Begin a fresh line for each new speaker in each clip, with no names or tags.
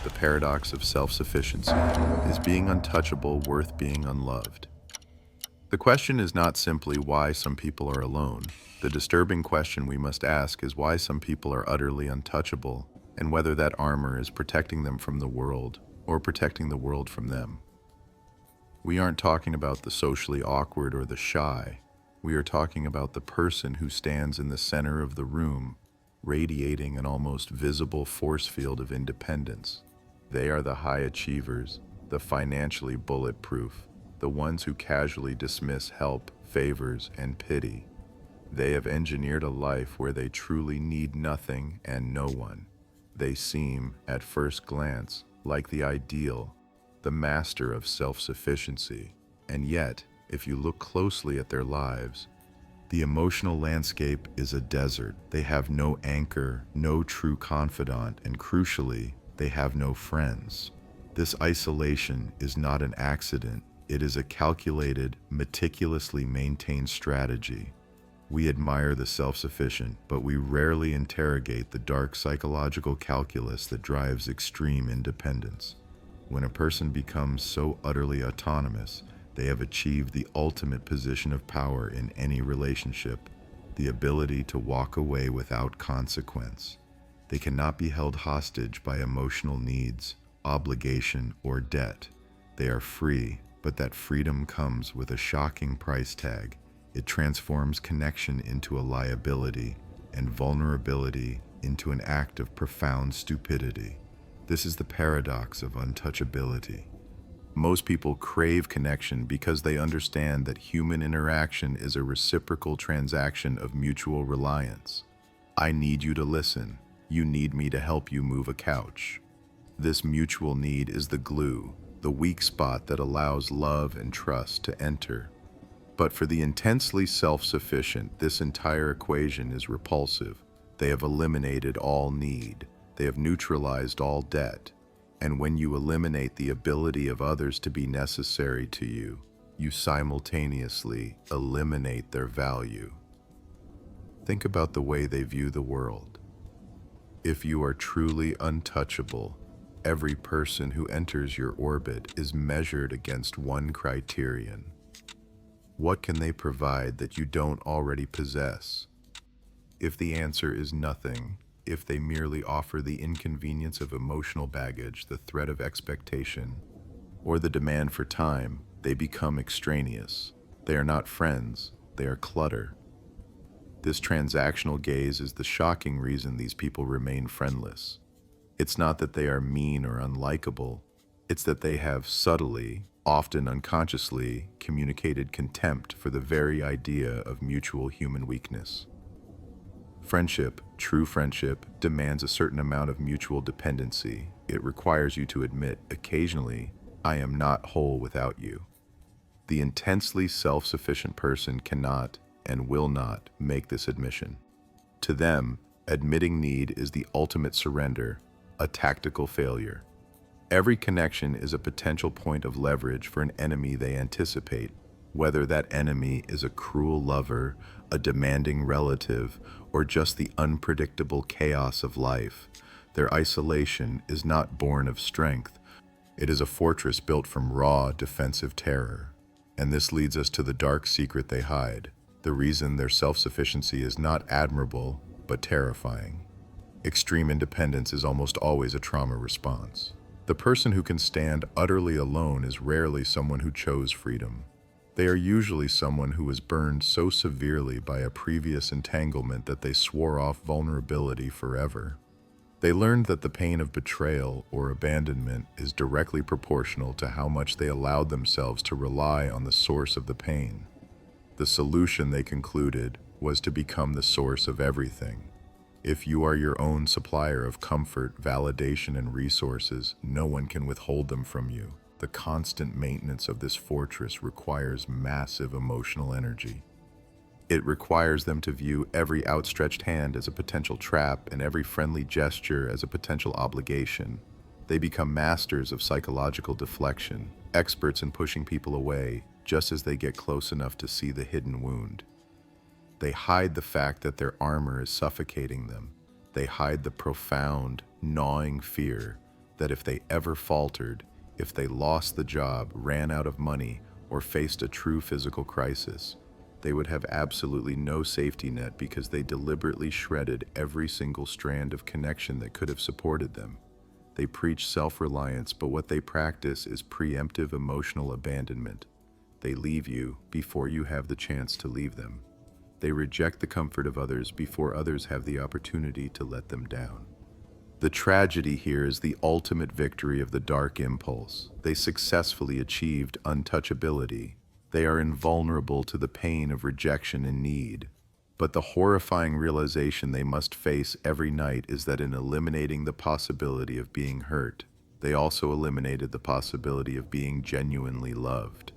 The paradox of self-sufficiency. Is being untouchable worth being unloved? The question is not simply why some people are alone. The disturbing question we must ask is why some people are utterly untouchable, and whether that armor is protecting them from the world or protecting the world from them. We aren't talking about the socially awkward or the shy. We are talking about the person who stands in the center of the room, radiating an almost visible force field of independence. They are the high achievers, the financially bulletproof, the ones who casually dismiss help, favors, and pity. They have engineered a life where they truly need nothing and no one. They seem, at first glance, like the ideal, the master of self-sufficiency. And yet, if you look closely at their lives, the emotional landscape is a desert. They have no anchor, no true confidant, and crucially, they have no friends. This isolation is not an accident. It is a calculated, meticulously maintained strategy. We admire the self-sufficient, but we rarely interrogate the dark psychological calculus that drives extreme independence. When a person becomes so utterly autonomous, they have achieved the ultimate position of power in any relationship, the ability to walk away without consequence. They cannot be held hostage by emotional needs, obligation, or debt. They are free, but that freedom comes with a shocking price tag. It transforms connection into a liability and vulnerability into an act of profound stupidity. This is the paradox of untouchability. Most people crave connection because they understand that human interaction is a reciprocal transaction of mutual reliance. I need you to listen. You need me to help you move a couch. This mutual need is the glue, the weak spot that allows love and trust to enter. But for the intensely self-sufficient, this entire equation is repulsive. They have eliminated all need. They have neutralized all debt. And when you eliminate the ability of others to be necessary to you, you simultaneously eliminate their value. Think about the way they view the world. If you are truly untouchable, every person who enters your orbit is measured against one criterion. What can they provide that you don't already possess? If the answer is nothing, if they merely offer the inconvenience of emotional baggage, the threat of expectation, or the demand for time, they become extraneous. They are not friends, they are clutter. This transactional gaze is the shocking reason these people remain friendless. It's not that they are mean or unlikable, it's that they have subtly, often unconsciously, communicated contempt for the very idea of mutual human weakness. Friendship, true friendship, demands a certain amount of mutual dependency. It requires you to admit, occasionally, I am not whole without you. The intensely self-sufficient person cannot and will not make this admission. To them, admitting need is the ultimate surrender, a tactical failure. Every connection is a potential point of leverage for an enemy they anticipate, whether that enemy is a cruel lover, a demanding relative, or just the unpredictable chaos of life. Their isolation is not born of strength. It is a fortress built from raw, defensive terror. And this leads us to the dark secret they hide, the reason their self-sufficiency is not admirable, but terrifying. Extreme independence is almost always a trauma response. The person who can stand utterly alone is rarely someone who chose freedom. They are usually someone who was burned so severely by a previous entanglement that they swore off vulnerability forever. They learned that the pain of betrayal or abandonment is directly proportional to how much they allowed themselves to rely on the source of the pain. The solution, they concluded, was to become the source of everything. If you are your own supplier of comfort, validation, and resources, no one can withhold them from you. The constant maintenance of this fortress requires massive emotional energy. It requires them to view every outstretched hand as a potential trap and every friendly gesture as a potential obligation. They become masters of psychological deflection, experts in pushing people away just as they get close enough to see the hidden wound. They hide the fact that their armor is suffocating them. They hide the profound, gnawing fear that if they ever faltered, if they lost the job, ran out of money, or faced a true physical crisis, they would have absolutely no safety net because they deliberately shredded every single strand of connection that could have supported them. They preach self-reliance, but what they practice is preemptive emotional abandonment. They leave you before you have the chance to leave them. They reject the comfort of others before others have the opportunity to let them down. The tragedy here is the ultimate victory of the dark impulse. They successfully achieved untouchability. They are invulnerable to the pain of rejection and need. But the horrifying realization they must face every night is that in eliminating the possibility of being hurt, they also eliminated the possibility of being genuinely loved.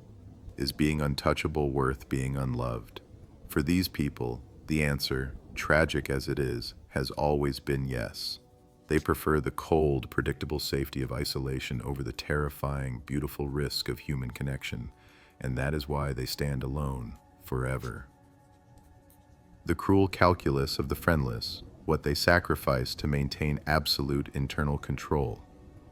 Is being untouchable worth being unloved? For these people, the answer, tragic as it is, has always been yes. They prefer the cold, predictable safety of isolation over the terrifying, beautiful risk of human connection, and that is why they stand alone forever. The cruel calculus of the friendless, what they sacrifice to maintain absolute internal control.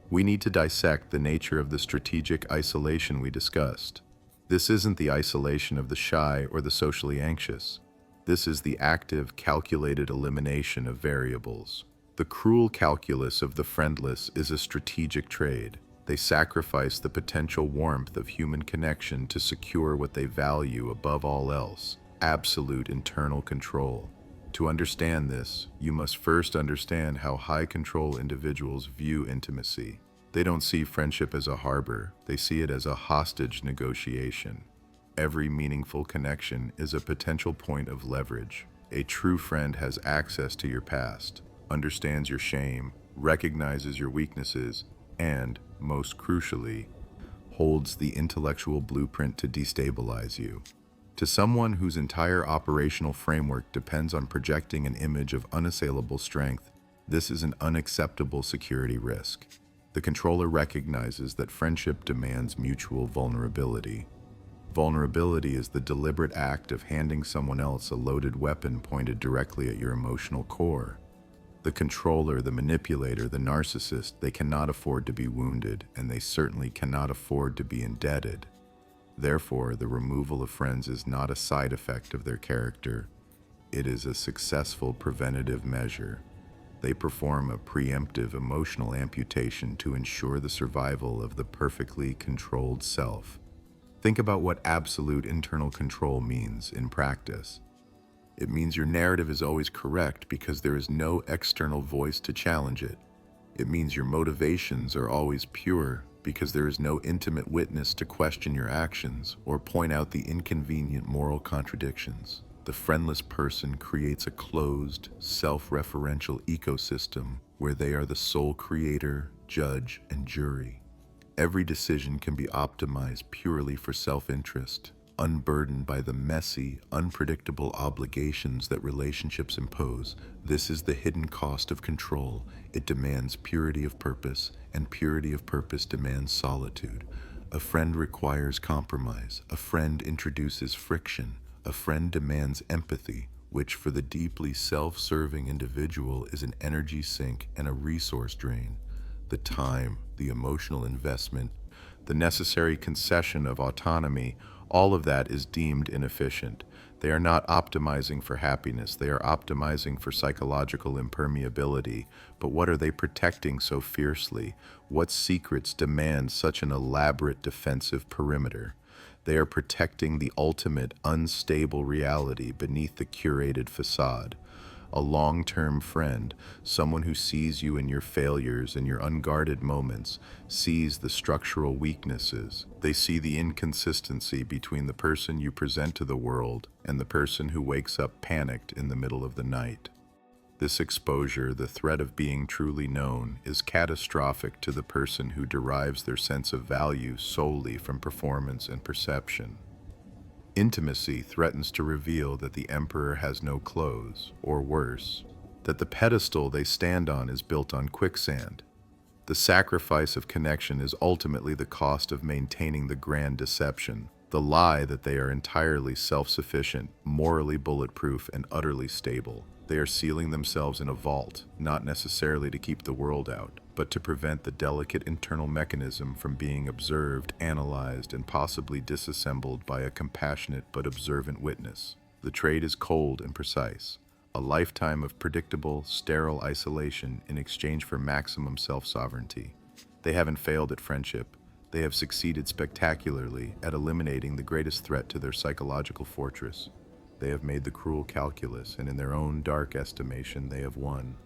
We need to dissect the nature of the strategic isolation we discussed. This isn't the isolation of the shy or the socially anxious. This is the active, calculated elimination of variables. The cruel calculus of the friendless is a strategic trade. They sacrifice the potential warmth of human connection to secure what they value above all else, absolute internal control. To understand this, you must first understand how high-control individuals view intimacy. They don't see friendship as a harbor, they see it as a hostage negotiation. Every meaningful connection is a potential point of leverage. A true friend has access to your past, understands your shame, recognizes your weaknesses, and, most crucially, holds the intellectual blueprint to destabilize you. To someone whose entire operational framework depends on projecting an image of unassailable strength, this is an unacceptable security risk. The controller recognizes that friendship demands mutual vulnerability. Vulnerability is the deliberate act of handing someone else a loaded weapon pointed directly at your emotional core. The controller, the manipulator, the narcissist, they cannot afford to be wounded, and they certainly cannot afford to be indebted. Therefore, the removal of friends is not a side effect of their character. It is a successful preventative measure. They perform a preemptive emotional amputation to ensure the survival of the perfectly controlled self. Think about what absolute internal control means in practice. It means your narrative is always correct because there is no external voice to challenge it. It means your motivations are always pure because there is no intimate witness to question your actions or point out the inconvenient moral contradictions. The friendless person creates a closed, self-referential ecosystem where they are the sole creator, judge, and jury. Every decision can be optimized purely for self-interest, unburdened by the messy, unpredictable obligations that relationships impose. This is the hidden cost of control. It demands purity of purpose, and purity of purpose demands solitude. A friend requires compromise. A friend introduces friction. A friend demands empathy, which for the deeply self-serving individual is an energy sink and a resource drain. The time, the emotional investment, the necessary concession of autonomy, all of that is deemed inefficient. They are not optimizing for happiness, they are optimizing for psychological impermeability. But what are they protecting so fiercely? What secrets demand such an elaborate defensive perimeter? They are protecting the ultimate unstable reality beneath the curated facade. A long-term friend, someone who sees you in your failures and your unguarded moments, sees the structural weaknesses. They see the inconsistency between the person you present to the world and the person who wakes up panicked in the middle of the night. This exposure, the threat of being truly known, is catastrophic to the person who derives their sense of value solely from performance and perception. Intimacy threatens to reveal that the emperor has no clothes, or worse, that the pedestal they stand on is built on quicksand. The sacrifice of connection is ultimately the cost of maintaining the grand deception, the lie that they are entirely self-sufficient, morally bulletproof, and utterly stable. They are sealing themselves in a vault, not necessarily to keep the world out, but to prevent the delicate internal mechanism from being observed, analyzed, and possibly disassembled by a compassionate but observant witness. The trade is cold and precise, a lifetime of predictable, sterile isolation in exchange for maximum self-sovereignty. They haven't failed at friendship. They have succeeded spectacularly at eliminating the greatest threat to their psychological fortress. They have made the cruel calculus, and in their own dark estimation, they have won.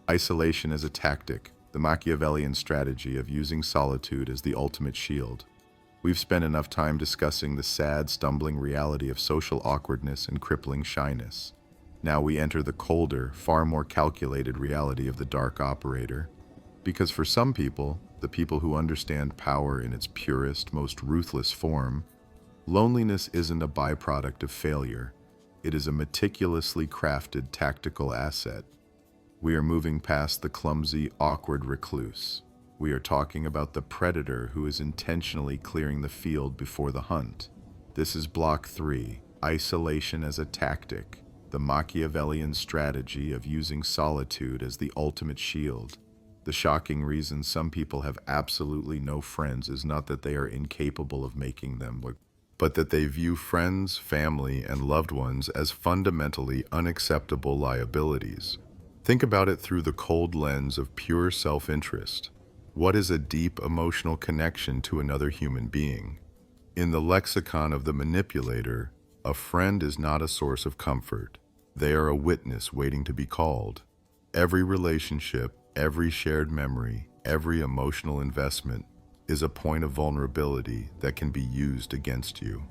Isolation as a tactic, the Machiavellian strategy of using solitude as the ultimate shield. We've spent enough time discussing the sad, stumbling reality of social awkwardness and crippling shyness. Now we enter the colder, far more calculated reality of the dark operator. Because for some people, the people who understand power in its purest, most ruthless form, loneliness isn't a byproduct of failure. It is a meticulously crafted tactical asset. We are moving past the clumsy, awkward recluse. We are talking about the predator who is intentionally clearing the field before the hunt. This is Block 3, Isolation as a Tactic, the Machiavellian strategy of using solitude as the ultimate shield. The shocking reason some people have absolutely no friends is not that they are incapable of making them, but that they view friends, family, and loved ones as fundamentally unacceptable liabilities. Think about it through the cold lens of pure self-interest. What is a deep emotional connection to another human being? In the lexicon of the manipulator, a friend is not a source of comfort. They are a witness waiting to be called. Every relationship, every shared memory, every emotional investment is a point of vulnerability that can be used against you.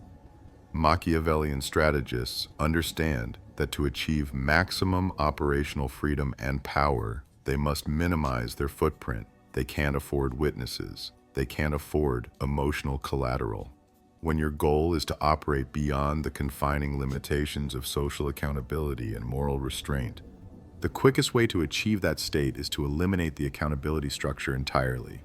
Machiavellian strategists understand that to achieve maximum operational freedom and power, they must minimize their footprint. They can't afford witnesses. They can't afford emotional collateral. When your goal is to operate beyond the confining limitations of social accountability and moral restraint, the quickest way to achieve that state is to eliminate the accountability structure entirely.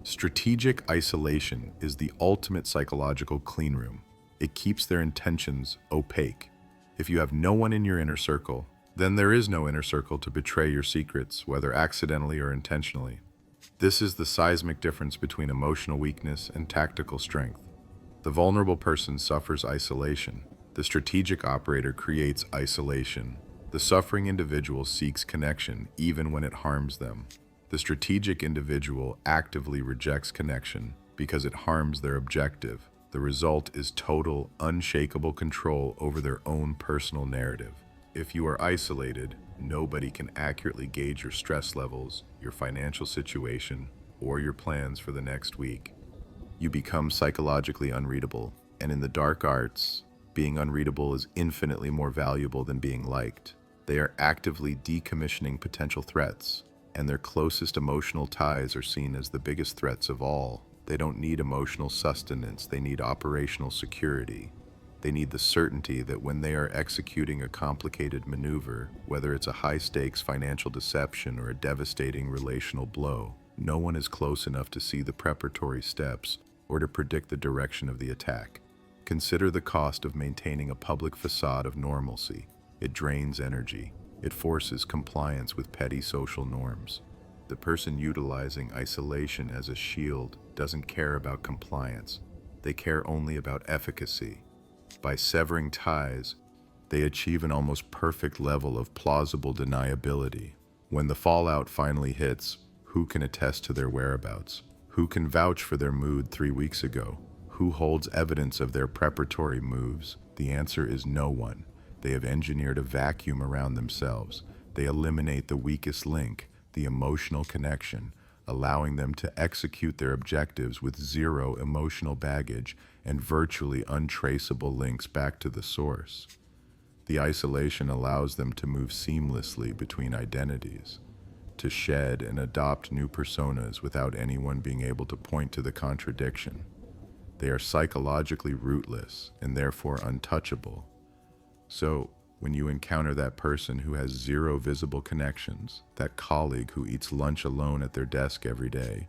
Strategic isolation is the ultimate psychological cleanroom. It keeps their intentions opaque. If you have no one in your inner circle, then there is no inner circle to betray your secrets, whether accidentally or intentionally. This is the seismic difference between emotional weakness and tactical strength. The vulnerable person suffers isolation. The strategic operator creates isolation. The suffering individual seeks connection, even when it harms them. The strategic individual actively rejects connection because it harms their objective. The result is total, unshakable control over their own personal narrative. If you are isolated, nobody can accurately gauge your stress levels, your financial situation, or your plans for the next week. You become psychologically unreadable, and in the dark arts, being unreadable is infinitely more valuable than being liked. They are actively decommissioning potential threats, and their closest emotional ties are seen as the biggest threats of all. They don't need emotional sustenance, they need operational security. They need the certainty that when they are executing a complicated maneuver, whether it's a high-stakes financial deception or a devastating relational blow, no one is close enough to see the preparatory steps or to predict the direction of the attack. Consider the cost of maintaining a public facade of normalcy. It drains energy. It forces compliance with petty social norms. The person utilizing isolation as a shield doesn't care about compliance. They care only about efficacy. By severing ties, they achieve an almost perfect level of plausible deniability. When the fallout finally hits, who can attest to their whereabouts? Who can vouch for their mood 3 weeks ago? Who holds evidence of their preparatory moves? The answer is no one. They have engineered a vacuum around themselves. They eliminate the weakest link, the emotional connection, allowing them to execute their objectives with zero emotional baggage and virtually untraceable links back to the source. The isolation allows them to move seamlessly between identities, to shed and adopt new personas without anyone being able to point to the contradiction. They are psychologically rootless and therefore untouchable. So, when you encounter that person who has zero visible connections, that colleague who eats lunch alone at their desk every day,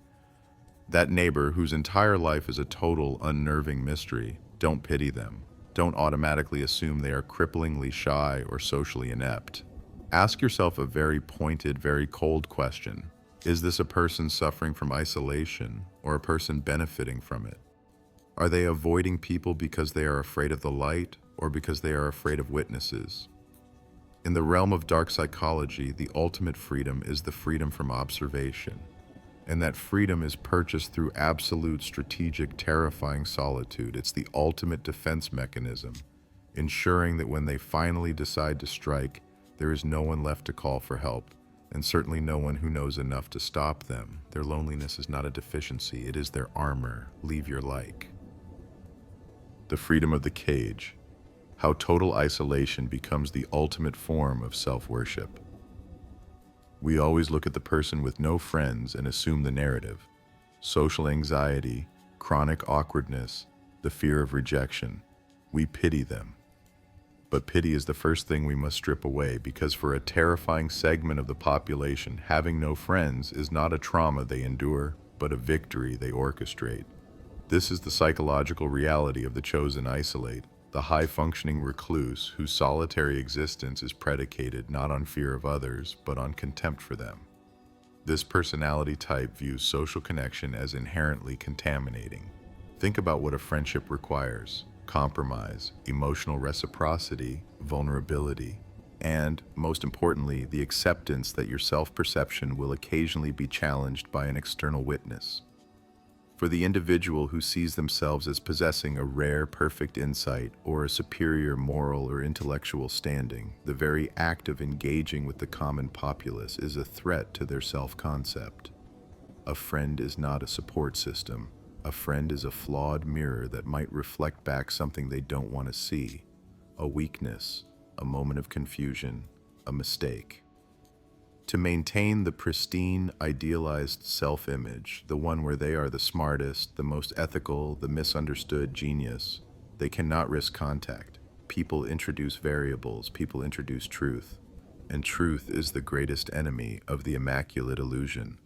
that neighbor whose entire life is a total unnerving mystery, don't pity them. Don't automatically assume they are cripplingly shy or socially inept. Ask yourself a very pointed, very cold question. Is this a person suffering from isolation or a person benefiting from it? Are they avoiding people because they are afraid of the light or because they are afraid of witnesses? In the realm of dark psychology, the ultimate freedom is the freedom from observation. And that freedom is purchased through absolute, strategic, terrifying solitude. It's the ultimate defense mechanism, ensuring that when they finally decide to strike, there is no one left to call for help, and certainly no one who knows enough to stop them. Their loneliness is not a deficiency, it is their armor. Leave your like. The freedom of the cage. How total isolation becomes the ultimate form of self-worship. We always look at the person with no friends and assume the narrative. Social anxiety, chronic awkwardness, the fear of rejection. We pity them. But pity is the first thing we must strip away, because for a terrifying segment of the population, having no friends is not a trauma they endure, but a victory they orchestrate. This is the psychological reality of the chosen isolate, the high-functioning recluse whose solitary existence is predicated not on fear of others, but on contempt for them. This personality type views social connection as inherently contaminating. Think about what a friendship requires: compromise, emotional reciprocity, vulnerability, and, most importantly, the acceptance that your self-perception will occasionally be challenged by an external witness. For the individual who sees themselves as possessing a rare, perfect insight or a superior moral or intellectual standing, the very act of engaging with the common populace is a threat to their self-concept. A friend is not a support system. A friend is a flawed mirror that might reflect back something they don't want to see: a weakness, a moment of confusion, a mistake. To maintain the pristine, idealized self-image, the one where they are the smartest, the most ethical, the misunderstood genius, they cannot risk contact. People introduce variables, people introduce truth, and truth is the greatest enemy of the immaculate illusion.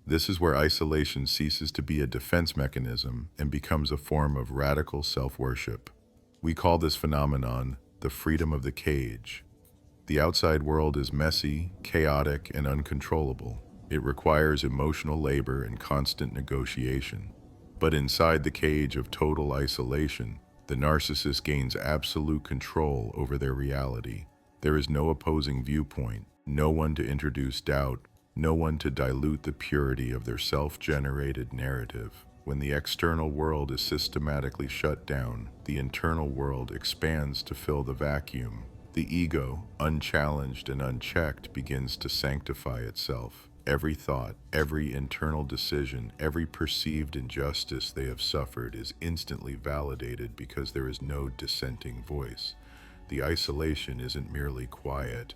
This is where isolation ceases to be a defense mechanism and becomes a form of radical self-worship. We call this phenomenon the freedom of the cage. The outside world is messy, chaotic, and uncontrollable. It requires emotional labor and constant negotiation. But inside the cage of total isolation, the narcissist gains absolute control over their reality. There is no opposing viewpoint, no one to introduce doubt, no one to dilute the purity of their self-generated narrative. When the external world is systematically shut down, the internal world expands to fill the vacuum. The ego, unchallenged and unchecked, begins to sanctify itself. Every thought, every internal decision, every perceived injustice they have suffered is instantly validated because there is no dissenting voice. The isolation isn't merely quiet.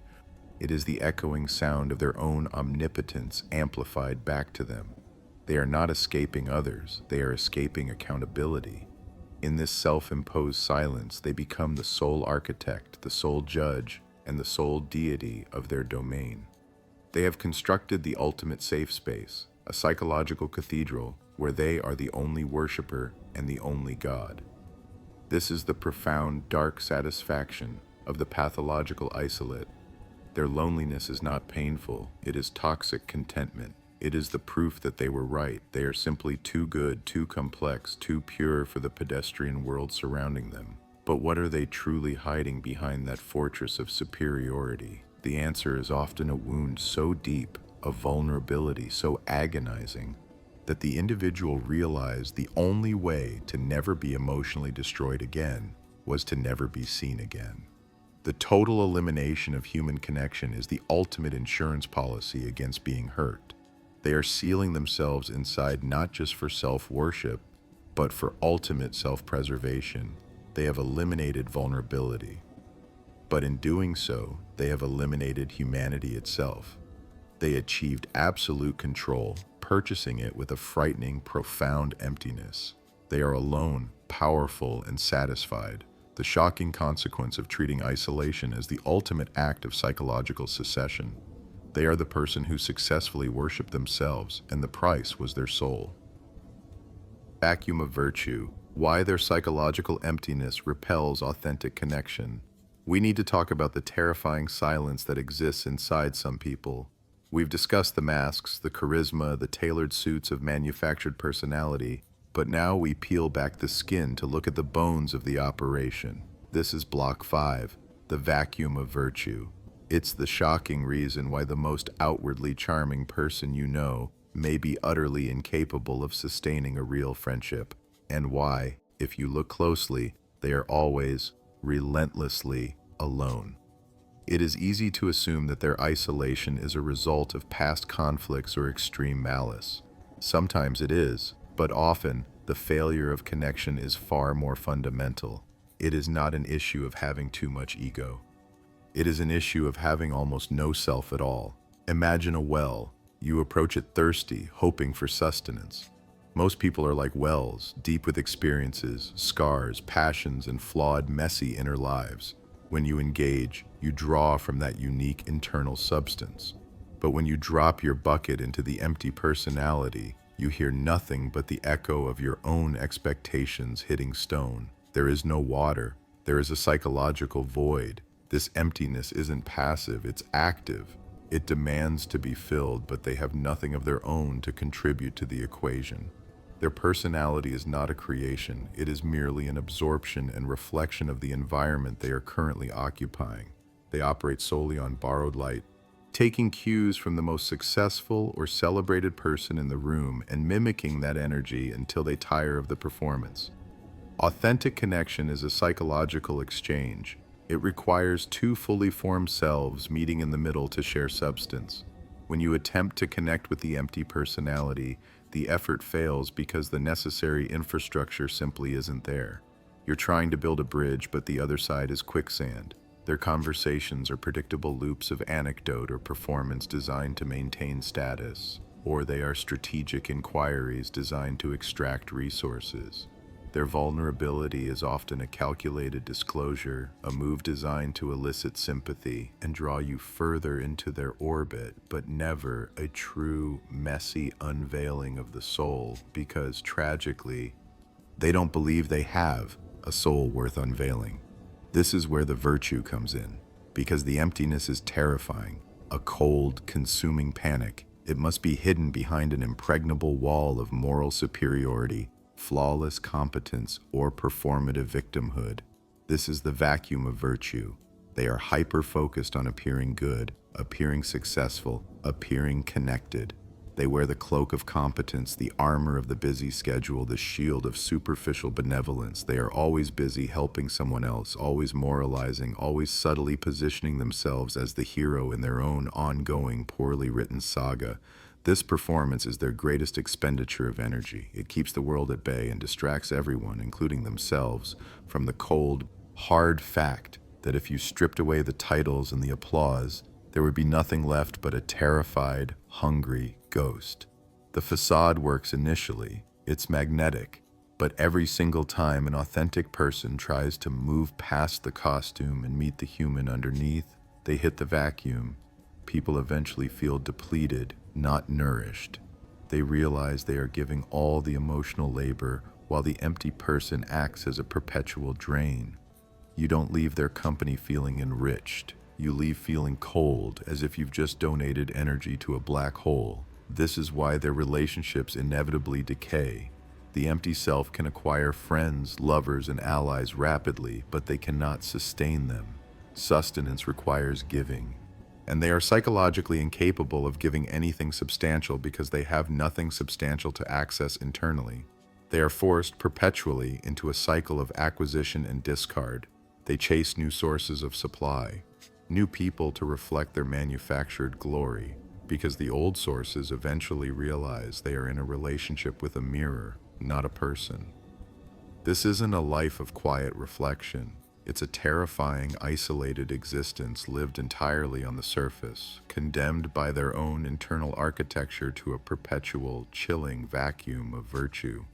It is the echoing sound of their own omnipotence amplified back to them. They are not escaping others, they are escaping accountability. In this self-imposed silence, they become the sole architect, the sole judge, and the sole deity of their domain. They have constructed the ultimate safe space, a psychological cathedral where they are the only worshiper and the only God. This is the profound, dark satisfaction of the pathological isolate. Their loneliness is not painful, it is toxic contentment. It is the proof that they were right. They are simply too good, too complex, too pure for the pedestrian world surrounding them. But what are they truly hiding behind that fortress of superiority? The answer is often a wound so deep, a vulnerability so agonizing, that the individual realized the only way to never be emotionally destroyed again was to never be seen again. The total elimination of human connection is the ultimate insurance policy against being hurt. They are sealing themselves inside not just for self-worship, but for ultimate self-preservation. They have eliminated vulnerability. But in doing so, they have eliminated humanity itself. They achieved absolute control, purchasing it with a frightening, profound emptiness. They are alone, powerful, and satisfied. The shocking consequence of treating isolation as the ultimate act of psychological secession. They are the person who successfully worshiped themselves, and the price was their soul. Vacuum of virtue. why their psychological emptiness repels authentic connection. We need to talk about the terrifying silence that exists inside some people. We've discussed the masks, the charisma, the tailored suits of manufactured personality, but now we peel back the skin to look at the bones of the operation. This is Block 5, the vacuum of virtue. It's the shocking reason why the most outwardly charming person you know may be utterly incapable of sustaining a real friendship, and why, if you look closely, they are always, relentlessly, alone. It is easy to assume that their isolation is a result of past conflicts or extreme malice. Sometimes it is, but often the failure of connection is far more fundamental. It is not an issue of having too much ego. It is an issue of having almost no self at all. Imagine a well. You approach it thirsty, hoping for sustenance. Most people are like wells, deep with experiences, scars, passions, and flawed, messy inner lives. When you engage, you draw from that unique internal substance. But when you drop your bucket into the empty personality, you hear nothing but the echo of your own expectations hitting stone. There is no water. There is a psychological void. This emptiness isn't passive, it's active. It demands to be filled, but they have nothing of their own to contribute to the equation. Their personality is not a creation, it is merely an absorption and reflection of the environment they are currently occupying. They operate solely on borrowed light, taking cues from the most successful or celebrated person in the room and mimicking that energy until they tire of the performance. Authentic connection is a psychological exchange. It requires two fully formed selves meeting in the middle to share substance. When you attempt to connect with the empty personality, the effort fails because the necessary infrastructure simply isn't there. You're trying to build a bridge, but the other side is quicksand. Their conversations are predictable loops of anecdote or performance designed to maintain status, or they are strategic inquiries designed to extract resources. Their vulnerability is often a calculated disclosure, a move designed to elicit sympathy and draw you further into their orbit, but never a true, messy unveiling of the soul, because tragically, they don't believe they have a soul worth unveiling. This is where the virtue comes in, because the emptiness is terrifying, a cold, consuming panic. It must be hidden behind an impregnable wall of moral superiority, flawless competence, or performative victimhood. This is the vacuum of virtue. They are hyper-focused on appearing good, appearing successful, appearing connected. They wear the cloak of competence, the armor of the busy schedule, the shield of superficial benevolence. They are always busy helping someone else, always moralizing, always subtly positioning themselves as the hero in their own ongoing, poorly written saga. This performance is their greatest expenditure of energy. It keeps the world at bay and distracts everyone, including themselves, from the cold, hard fact that if you stripped away the titles and the applause, there would be nothing left but a terrified, hungry ghost. The facade works initially, it's magnetic, but every single time an authentic person tries to move past the costume and meet the human underneath, they hit the vacuum. People eventually feel depleted, not nourished. They realize they are giving all the emotional labor while the empty person acts as a perpetual drain. You don't leave their company feeling enriched. You leave feeling cold, as if you've just donated energy to a black hole. This is why their relationships inevitably decay. The empty self can acquire friends, lovers, and allies rapidly, but they cannot sustain them. Sustenance requires giving. And they are psychologically incapable of giving anything substantial because they have nothing substantial to access internally. They are forced perpetually into a cycle of acquisition and discard. They chase new sources of supply, new people to reflect their manufactured glory, because the old sources eventually realize they are in a relationship with a mirror, not a person. This isn't a life of quiet reflection. It's a terrifying, isolated existence lived entirely on the surface, condemned by their own internal architecture to a perpetual, chilling vacuum of virtue.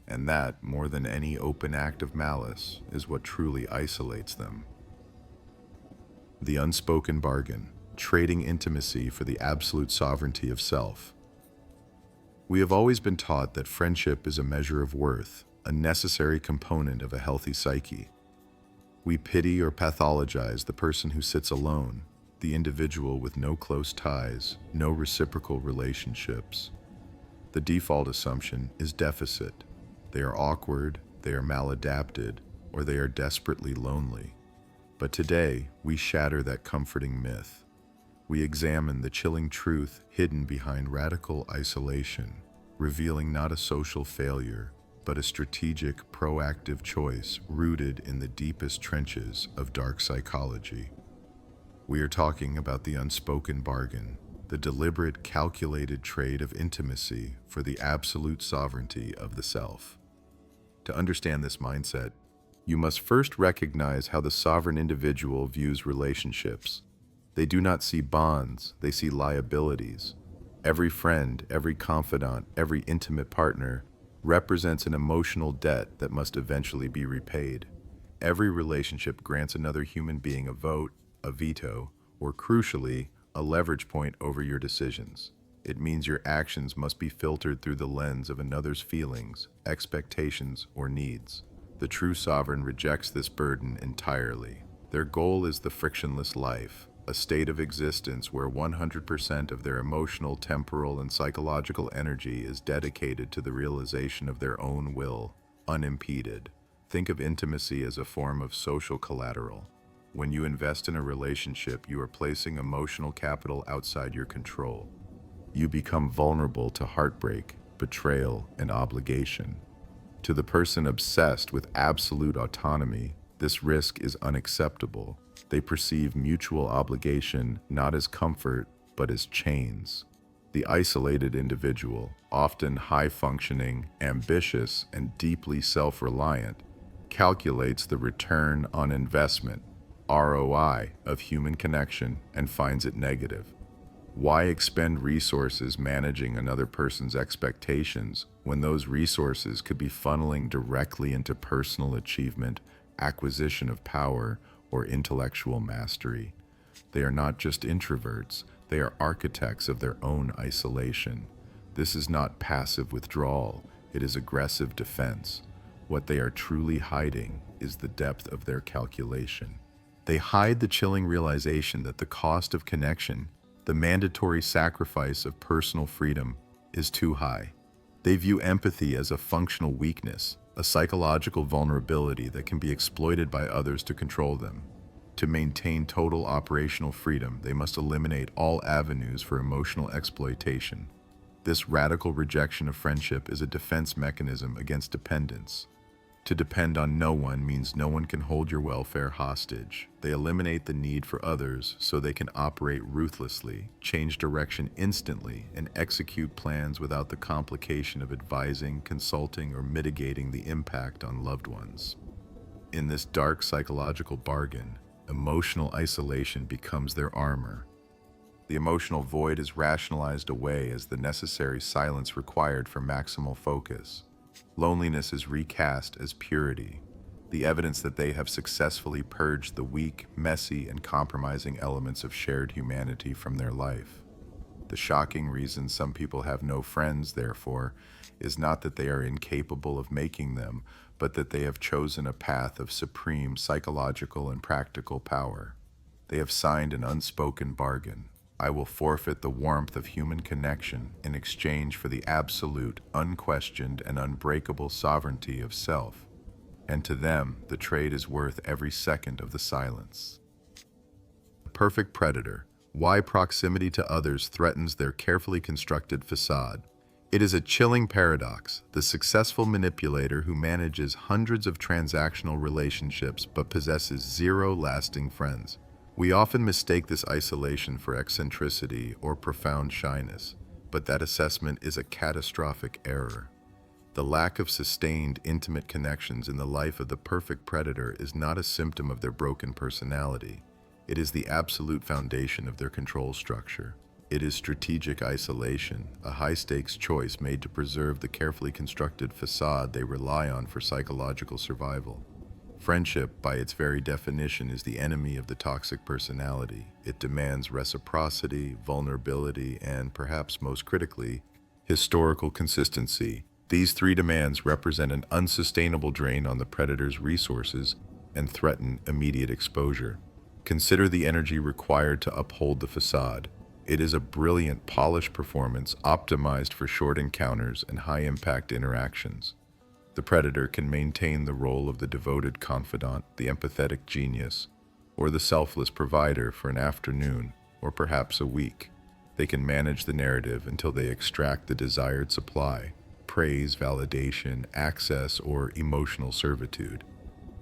And that, more than any open act of malice, is what truly isolates them. The unspoken bargain, trading intimacy for the absolute sovereignty of self. We have always been taught that friendship is a measure of worth, a necessary component of a healthy psyche. We pity or pathologize the person who sits alone, the individual with no close ties, no reciprocal relationships. The default assumption is deficit. They are awkward, they are maladapted, or they are desperately lonely. But today, we shatter that comforting myth. We examine the chilling truth hidden behind radical isolation, revealing not a social failure, but a strategic, proactive choice rooted in the deepest trenches of dark psychology. We are talking about the unspoken bargain, the deliberate, calculated trade of intimacy for the absolute sovereignty of the self. To understand this mindset, you must first recognize how the sovereign individual views relationships. They do not see bonds, they see liabilities. Every friend, every confidant, every intimate partner represents an emotional debt that must eventually be repaid. Every relationship grants another human being a vote, a veto, or crucially, a leverage point over your decisions. It means your actions must be filtered through the lens of another's feelings, expectations, or needs. The true sovereign rejects this burden entirely. Their goal is the frictionless life, a state of existence where 100% of their emotional, temporal, and psychological energy is dedicated to the realization of their own will, unimpeded. Think of intimacy as a form of social collateral. When you invest in a relationship, you are placing emotional capital outside your control. You become vulnerable to heartbreak, betrayal, and obligation. To the person obsessed with absolute autonomy, this risk is unacceptable. They perceive mutual obligation not as comfort, but as chains. The isolated individual, often high-functioning, ambitious, and deeply self-reliant, calculates the return on investment, ROI, of human connection and finds it negative. Why expend resources managing another person's expectations when those resources could be funneling directly into personal achievement, acquisition of power, or intellectual mastery? They are not just introverts, they are architects of their own isolation. This is not passive withdrawal, it is aggressive defense. What they are truly hiding is the depth of their calculation. They hide the chilling realization that the cost of connection, the mandatory sacrifice of personal freedom, is too high. They view empathy as a functional weakness, a psychological vulnerability that can be exploited by others to control them. To maintain total operational freedom, they must eliminate all avenues for emotional exploitation. This radical rejection of friendship is a defense mechanism against dependence. To depend on no one means no one can hold your welfare hostage. They eliminate the need for others so they can operate ruthlessly, change direction instantly, and execute plans without the complication of advising, consulting, or mitigating the impact on loved ones. In this dark psychological bargain, emotional isolation becomes their armor. The emotional void is rationalized away as the necessary silence required for maximal focus. Loneliness is recast as purity, the evidence that they have successfully purged the weak, messy, and compromising elements of shared humanity from their life. The shocking reason some people have no friends, therefore, is not that they are incapable of making them, but that they have chosen a path of supreme psychological and practical power. They have signed an unspoken bargain. I will forfeit the warmth of human connection in exchange for the absolute, unquestioned, and unbreakable sovereignty of self. And to them, the trade is worth every second of the silence. The perfect predator. Why proximity to others threatens their carefully constructed facade. It is a chilling paradox. The successful manipulator who manages hundreds of transactional relationships but possesses zero lasting friends. We often mistake this isolation for eccentricity or profound shyness, but that assessment is a catastrophic error. The lack of sustained, intimate connections in the life of the perfect predator is not a symptom of their broken personality. It is the absolute foundation of their control structure. It is strategic isolation, a high-stakes choice made to preserve the carefully constructed facade they rely on for psychological survival. Friendship, by its very definition, is the enemy of the toxic personality. It demands reciprocity, vulnerability, and, perhaps most critically, historical consistency. These three demands represent an unsustainable drain on the predator's resources and threaten immediate exposure. Consider the energy required to uphold the facade. It is a brilliant, polished performance optimized for short encounters and high-impact interactions. The predator can maintain the role of the devoted confidant, the empathetic genius, or the selfless provider for an afternoon, or perhaps a week. They can manage the narrative until they extract the desired supply, praise, validation, access, or emotional servitude.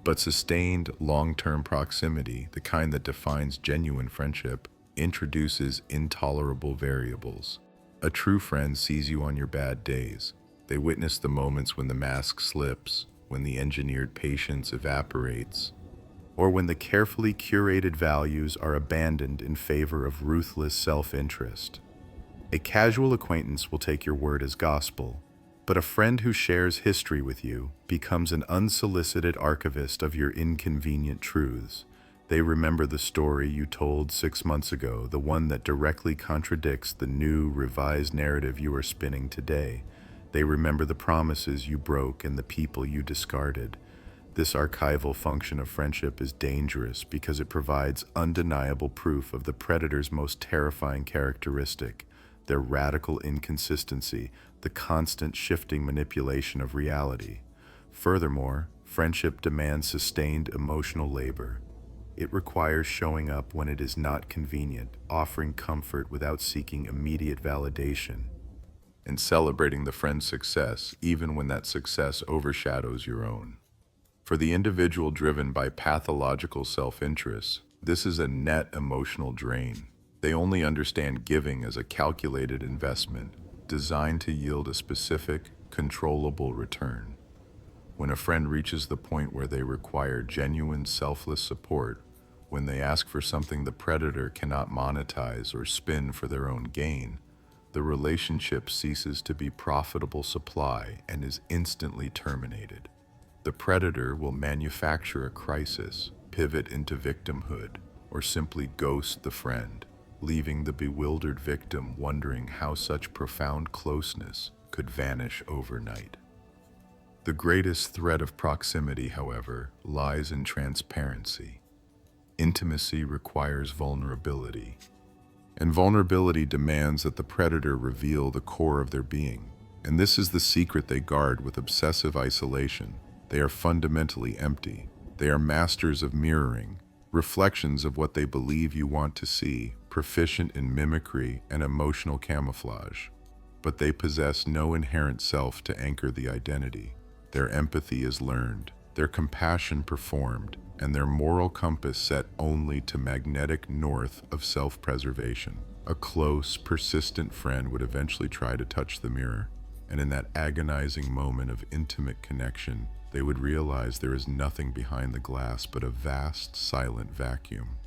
But sustained, long-term proximity, the kind that defines genuine friendship, introduces intolerable variables. A true friend sees you on your bad days. They witness the moments when the mask slips, when the engineered patience evaporates, or when the carefully curated values are abandoned in favor of ruthless self-interest. A casual acquaintance will take your word as gospel, but a friend who shares history with you becomes an unsolicited archivist of your inconvenient truths. They remember the story you told 6 months ago, the one that directly contradicts the new, revised narrative you are spinning today. They remember the promises you broke and the people you discarded. This archival function of friendship is dangerous because it provides undeniable proof of the predator's most terrifying characteristic, their radical inconsistency, the constant shifting manipulation of reality. Furthermore, friendship demands sustained emotional labor. It requires showing up when it is not convenient, offering comfort without seeking immediate validation, and celebrating the friend's success even when that success overshadows your own. For the individual driven by pathological self-interest, this is a net emotional drain. They only understand giving as a calculated investment, designed to yield a specific, controllable return. When a friend reaches the point where they require genuine, selfless support, when they ask for something the predator cannot monetize or spin for their own gain, the relationship ceases to be profitable supply and is instantly terminated. The predator will manufacture a crisis, pivot into victimhood, or simply ghost the friend, leaving the bewildered victim wondering how such profound closeness could vanish overnight. The greatest threat of proximity, however, lies in transparency. Intimacy requires vulnerability, and vulnerability demands that the predator reveal the core of their being. And this is the secret they guard with obsessive isolation. They are fundamentally empty. They are masters of mirroring, reflections of what they believe you want to see, proficient in mimicry and emotional camouflage. But they possess no inherent self to anchor the identity. Their empathy is learned, their compassion performed, and their moral compass set only to magnetic north of self-preservation. A close, persistent friend would eventually try to touch the mirror, and in that agonizing moment of intimate connection, they would realize there is nothing behind the glass but a vast, silent vacuum.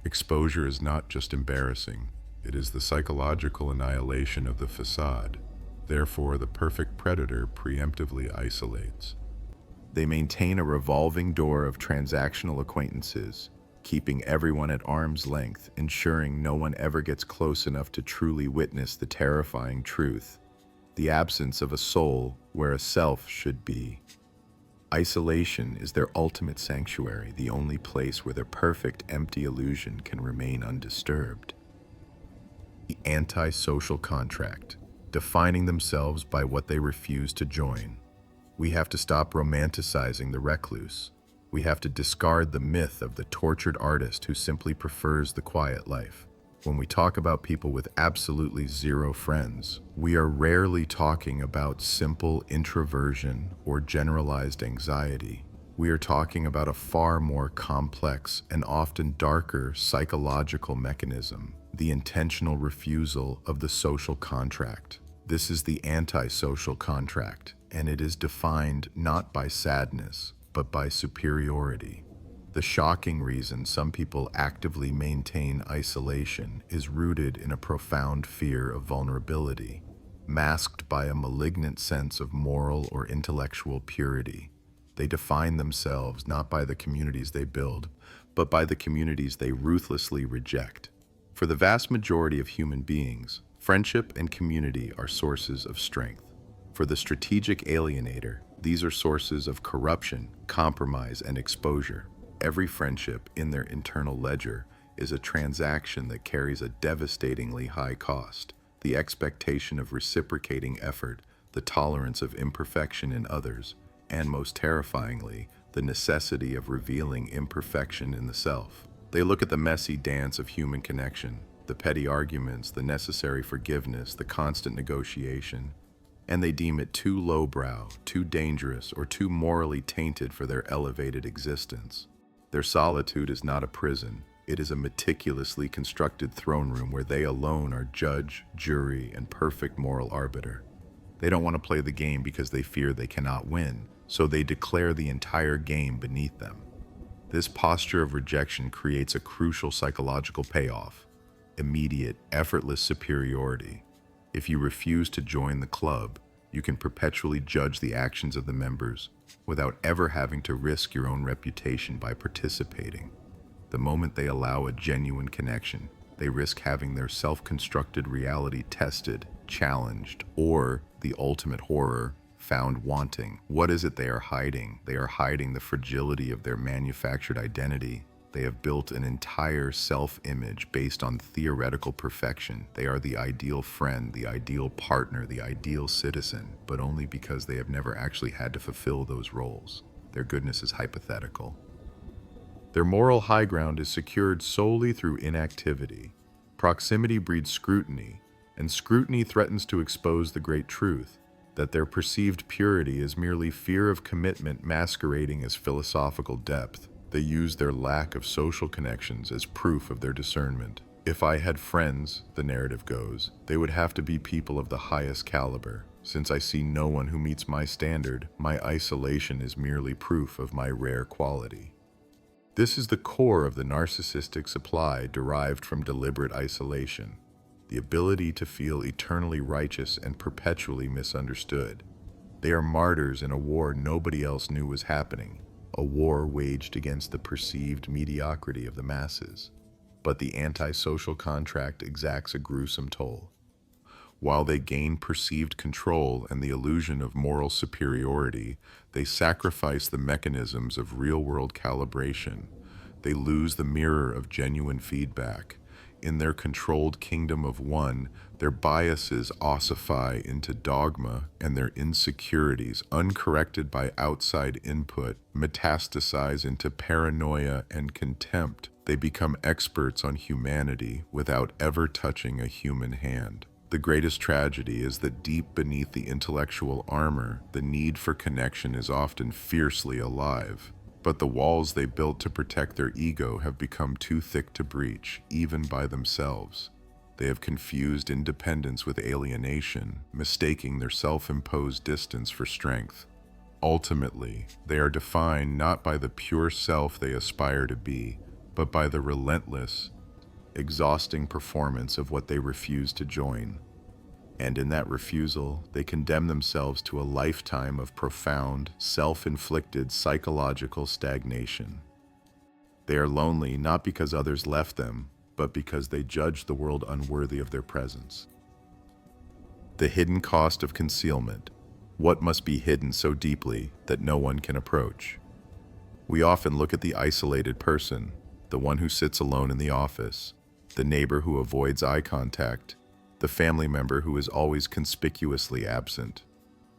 Exposure is not just embarrassing, it is the psychological annihilation of the facade. Therefore, the perfect predator preemptively isolates. They maintain a revolving door of transactional acquaintances, keeping everyone at arm's length, ensuring no one ever gets close enough to truly witness the terrifying truth, the absence of a soul where a self should be. Isolation is their ultimate sanctuary, the only place where their perfect empty illusion can remain undisturbed. The anti-social contract, defining themselves by what they refuse to join. We have to stop romanticizing the recluse. We have to discard the myth of the tortured artist who simply prefers the quiet life. When we talk about people with absolutely zero friends, we are rarely talking about simple introversion or generalized anxiety. We are talking about a far more complex and often darker psychological mechanism, the intentional refusal of the social contract. This is the anti-social contract, and it is defined not by sadness, but by superiority. The shocking reason some people actively maintain isolation is rooted in a profound fear of vulnerability, masked by a malignant sense of moral or intellectual purity. They define themselves not by the communities they build, but by the communities they ruthlessly reject. For the vast majority of human beings, friendship and community are sources of strength. For the strategic alienator, these are sources of corruption, compromise, and exposure. Every friendship in their internal ledger is a transaction that carries a devastatingly high cost. The expectation of reciprocating effort, the tolerance of imperfection in others, and most terrifyingly, the necessity of revealing imperfection in the self. They look at the messy dance of human connection, the petty arguments, the necessary forgiveness, the constant negotiation, and they deem it too lowbrow, too dangerous, or too morally tainted for their elevated existence. Their solitude is not a prison. It is a meticulously constructed throne room where they alone are judge, jury, and perfect moral arbiter. They don't want to play the game because they fear they cannot win, so they declare the entire game beneath them. This posture of rejection creates a crucial psychological payoff: immediate, effortless superiority. If you refuse to join the club, you can perpetually judge the actions of the members without ever having to risk your own reputation by participating. The moment they allow a genuine connection, they risk having their self-constructed reality tested, challenged, or, the ultimate horror, found wanting. What is it they are hiding? They are hiding the fragility of their manufactured identity. They have built an entire self-image based on theoretical perfection. They are the ideal friend, the ideal partner, the ideal citizen, but only because they have never actually had to fulfill those roles. Their goodness is hypothetical. Their moral high ground is secured solely through inactivity. Proximity breeds scrutiny, and scrutiny threatens to expose the great truth, that their perceived purity is merely fear of commitment masquerading as philosophical depth. They use their lack of social connections as proof of their discernment. If I had friends, the narrative goes, they would have to be people of the highest caliber. Since I see no one who meets my standard, my isolation is merely proof of my rare quality. This is the core of the narcissistic supply derived from deliberate isolation, the ability to feel eternally righteous and perpetually misunderstood. They are martyrs in a war nobody else knew was happening, a war waged against the perceived mediocrity of the masses. But the antisocial contract exacts a gruesome toll. While they gain perceived control and the illusion of moral superiority, they sacrifice the mechanisms of real-world calibration. They lose the mirror of genuine feedback. In their controlled kingdom of one, their biases ossify into dogma, and their insecurities, uncorrected by outside input, metastasize into paranoia and contempt. They become experts on humanity without ever touching a human hand. The greatest tragedy is that deep beneath the intellectual armor, the need for connection is often fiercely alive. But the walls they built to protect their ego have become too thick to breach, even by themselves. They have confused independence with alienation, mistaking their self-imposed distance for strength. Ultimately, they are defined not by the pure self they aspire to be, but by the relentless, exhausting performance of what they refuse to join. And in that refusal, they condemn themselves to a lifetime of profound, self-inflicted psychological stagnation. They are lonely not because others left them, but because they judge the world unworthy of their presence. The hidden cost of concealment. What must be hidden so deeply that no one can approach? We often look at the isolated person, the one who sits alone in the office, the neighbor who avoids eye contact, the family member who is always conspicuously absent,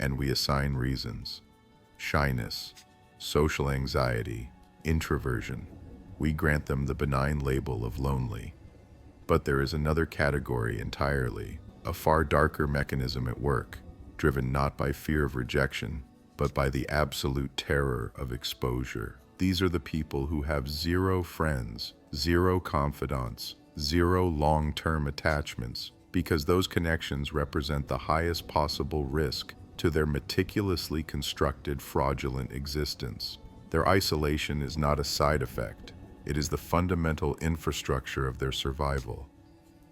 and we assign reasons: shyness, social anxiety, introversion. We grant them the benign label of lonely. But there is another category entirely, a far darker mechanism at work, driven not by fear of rejection, but by the absolute terror of exposure. These are the people who have zero friends, zero confidants, zero long-term attachments, because those connections represent the highest possible risk to their meticulously constructed fraudulent existence. Their isolation is not a side effect. It is the fundamental infrastructure of their survival.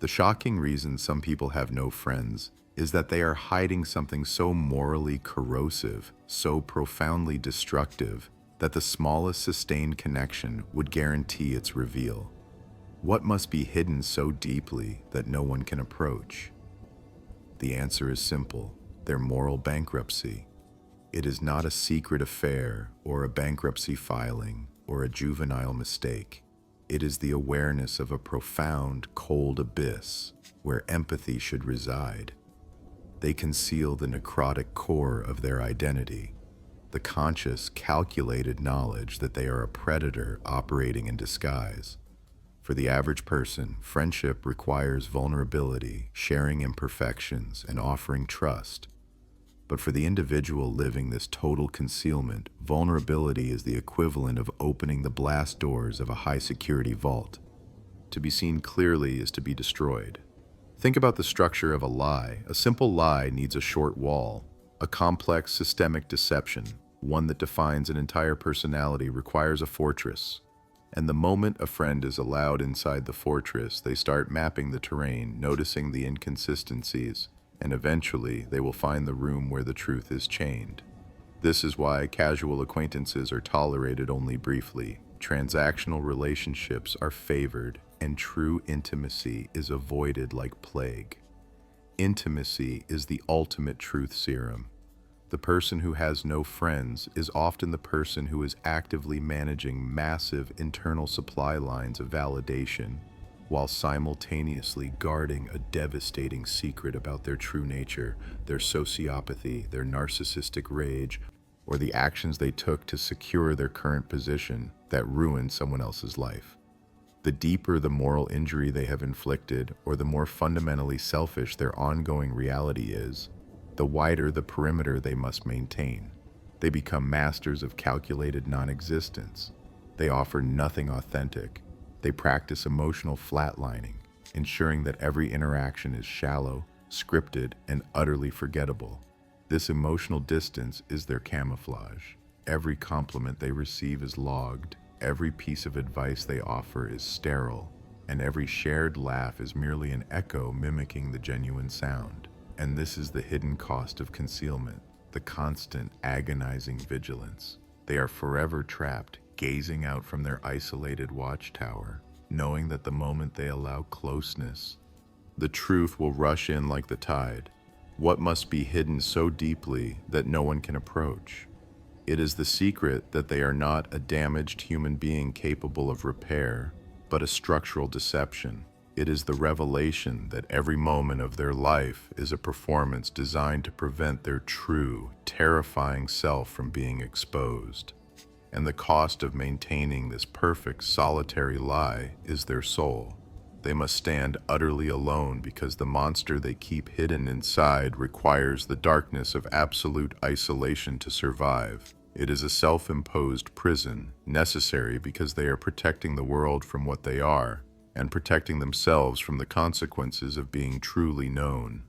The shocking reason some people have no friends is that they are hiding something so morally corrosive, so profoundly destructive, that the smallest sustained connection would guarantee its reveal. What must be hidden so deeply that no one can approach? The answer is simple. their moral bankruptcy. It is not a secret affair or a bankruptcy filing or a juvenile mistake. It is the awareness of a profound, cold abyss where empathy should reside. They conceal the necrotic core of their identity, the conscious, calculated knowledge that they are a predator operating in disguise. For the average person, friendship requires vulnerability, sharing imperfections, and offering trust. But for the individual living this total concealment, vulnerability is the equivalent of opening the blast doors of a high-security vault. To be seen clearly is to be destroyed. Think about the structure of a lie. A simple lie needs a short wall. A complex systemic deception, one that defines an entire personality, requires a fortress. And the moment a friend is allowed inside the fortress, they start mapping the terrain, noticing the inconsistencies, and eventually they will find the room where the truth is chained. This is why casual acquaintances are tolerated only briefly. Transactional relationships are favored, and true intimacy is avoided like plague. Intimacy is the ultimate truth serum. The person who has no friends is often the person who is actively managing massive internal supply lines of validation, while simultaneously guarding a devastating secret about their true nature, their sociopathy, their narcissistic rage, or the actions they took to secure their current position that ruined someone else's life. The deeper the moral injury they have inflicted, or the more fundamentally selfish their ongoing reality is, the wider the perimeter they must maintain. They become masters of calculated non-existence. They offer nothing authentic. They practice emotional flatlining, ensuring that every interaction is shallow, scripted, and utterly forgettable. This emotional distance is their camouflage. Every compliment they receive is logged, every piece of advice they offer is sterile, and every shared laugh is merely an echo mimicking the genuine sound. And this is the hidden cost of concealment, the constant, agonizing vigilance. They are forever trapped, gazing out from their isolated watchtower, knowing that the moment they allow closeness, the truth will rush in like the tide. What must be hidden so deeply that no one can approach? It is the secret that they are not a damaged human being capable of repair, but a structural deception. It is the revelation that every moment of their life is a performance designed to prevent their true, terrifying self from being exposed. And the cost of maintaining this perfect, solitary lie is their soul. They must stand utterly alone because the monster they keep hidden inside requires the darkness of absolute isolation to survive. It is a self-imposed prison, necessary because they are protecting the world from what they are, and protecting themselves from the consequences of being truly known.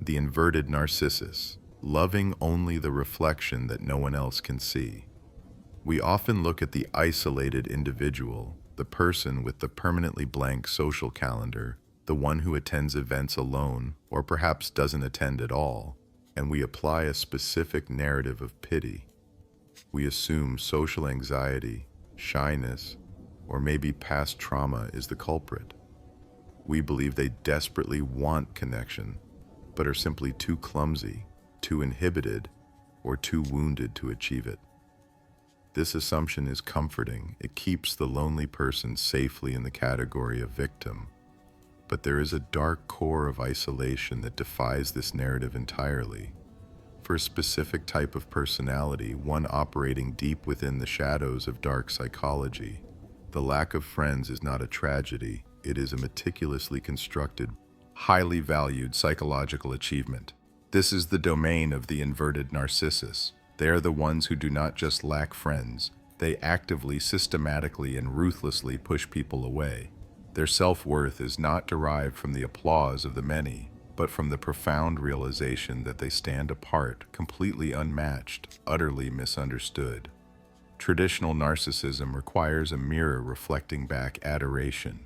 The inverted Narcissus, loving only the reflection that no one else can see. We often look at the isolated individual, the person with the permanently blank social calendar, the one who attends events alone, or perhaps doesn't attend at all, and we apply a specific narrative of pity. We assume social anxiety, shyness, or maybe past trauma is the culprit. We believe they desperately want connection, but are simply too clumsy, too inhibited, or too wounded to achieve it. This assumption is comforting. It keeps the lonely person safely in the category of victim. But there is a dark core of isolation that defies this narrative entirely. For a specific type of personality, one operating deep within the shadows of dark psychology, the lack of friends is not a tragedy. It is a meticulously constructed, highly valued psychological achievement. This is the domain of the inverted Narcissus. They are the ones who do not just lack friends, they actively, systematically, and ruthlessly push people away. Their self-worth is not derived from the applause of the many, but from the profound realization that they stand apart, completely unmatched, utterly misunderstood. Traditional narcissism requires a mirror reflecting back adoration.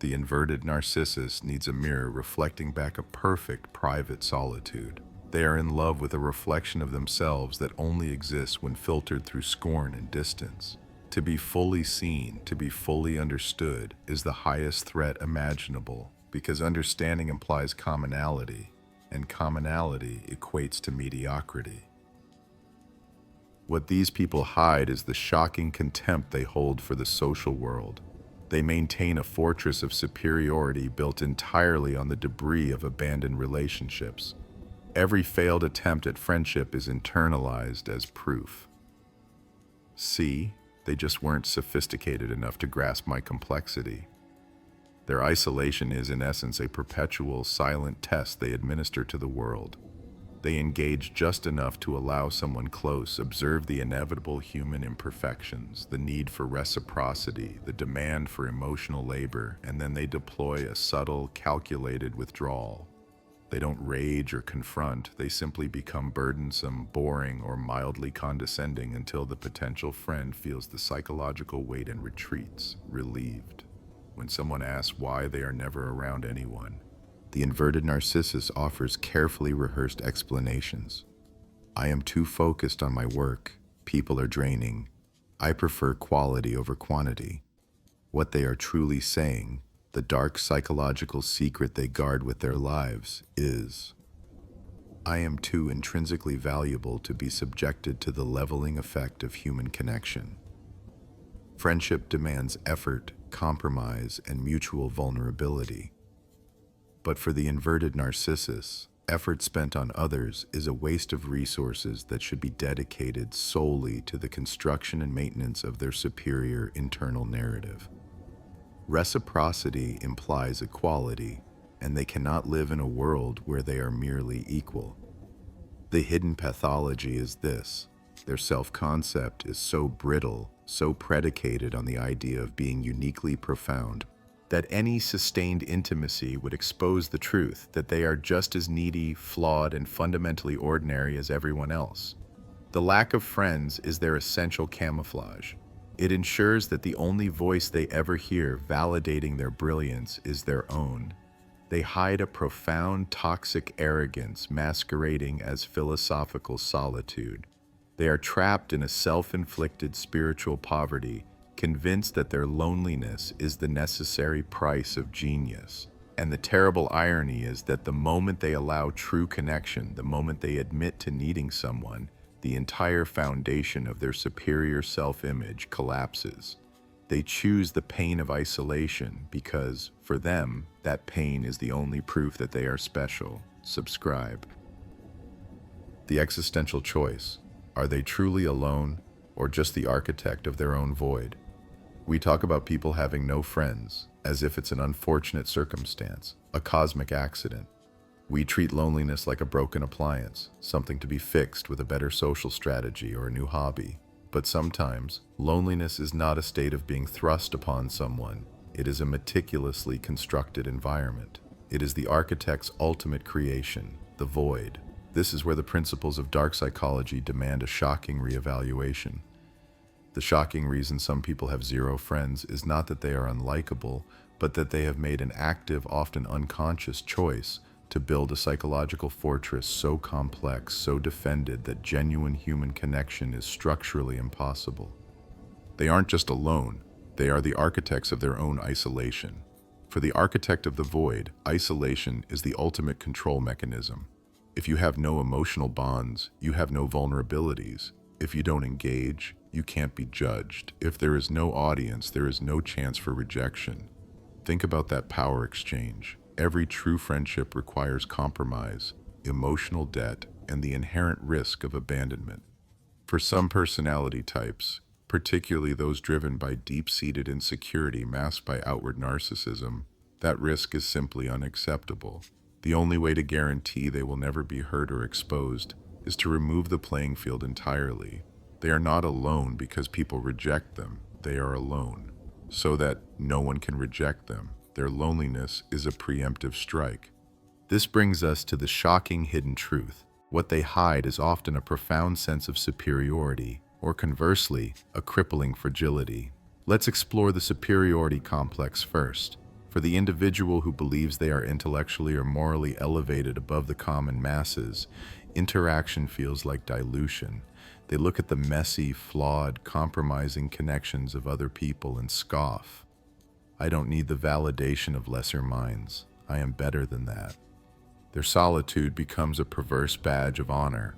The inverted Narcissus needs a mirror reflecting back a perfect private solitude. They are in love with a reflection of themselves that only exists when filtered through scorn and distance. To be fully seen, to be fully understood, is the highest threat imaginable, because understanding implies commonality, and commonality equates to mediocrity. What these people hide is the shocking contempt they hold for the social world. They maintain a fortress of superiority built entirely on the debris of abandoned relationships. Every failed attempt at friendship is internalized as proof. See, they just weren't sophisticated enough to grasp my complexity. Their isolation is, in essence, a perpetual, silent test they administer to the world. They engage just enough to allow someone close, observe the inevitable human imperfections, the need for reciprocity, the demand for emotional labor, and then they deploy a subtle, calculated withdrawal. They don't rage or confront, they simply become burdensome, boring, or mildly condescending until the potential friend feels the psychological weight and retreats, relieved. When someone asks why they are never around anyone, the inverted Narcissus offers carefully rehearsed explanations. I am too focused on my work. People are draining. I prefer quality over quantity. What they are truly saying, the dark psychological secret they guard with their lives, is, I am too intrinsically valuable to be subjected to the leveling effect of human connection. Friendship demands effort, compromise, and mutual vulnerability. But for the inverted Narcissus, effort spent on others is a waste of resources that should be dedicated solely to the construction and maintenance of their superior internal narrative. Reciprocity implies equality, and they cannot live in a world where they are merely equal. The hidden pathology is this: their self-concept is so brittle, so predicated on the idea of being uniquely profound, that any sustained intimacy would expose the truth that they are just as needy, flawed, and fundamentally ordinary as everyone else. The lack of friends is their essential camouflage. It ensures that the only voice they ever hear validating their brilliance is their own. They hide a profound, toxic arrogance masquerading as philosophical solitude. They are trapped in a self-inflicted spiritual poverty, convinced that their loneliness is the necessary price of genius. And the terrible irony is that the moment they allow true connection, the moment they admit to needing someone, the entire foundation of their superior self-image collapses. They choose the pain of isolation because, for them, that pain is the only proof that they are special. Subscribe. The existential choice. Are they truly alone, or just the architect of their own void? We talk about people having no friends, as if it's an unfortunate circumstance, a cosmic accident. We treat loneliness like a broken appliance, something to be fixed with a better social strategy or a new hobby. But sometimes, loneliness is not a state of being thrust upon someone. It is a meticulously constructed environment. It is the architect's ultimate creation, the void. This is where the principles of dark psychology demand a shocking reevaluation. The shocking reason some people have zero friends is not that they are unlikable, but that they have made an active, often unconscious choice to build a psychological fortress so complex, so defended that genuine human connection is structurally impossible. They aren't just alone, they are the architects of their own isolation. For the architect of the void, isolation is the ultimate control mechanism. If you have no emotional bonds, you have no vulnerabilities. If you don't engage, you can't be judged. If there is no audience, there is no chance for rejection. Think about that power exchange. Every true friendship requires compromise, emotional debt, and the inherent risk of abandonment. For some personality types, particularly those driven by deep-seated insecurity masked by outward narcissism, that risk is simply unacceptable. The only way to guarantee they will never be hurt or exposed is to remove the playing field entirely. They are not alone because people reject them. They are alone so that no one can reject them. Their loneliness is a preemptive strike. This brings us to the shocking hidden truth. What they hide is often a profound sense of superiority, or conversely, a crippling fragility. Let's explore the superiority complex first. For the individual who believes they are intellectually or morally elevated above the common masses, interaction feels like dilution. They look at the messy, flawed, compromising connections of other people and scoff. I don't need the validation of lesser minds. I am better than that. Their solitude becomes a perverse badge of honor,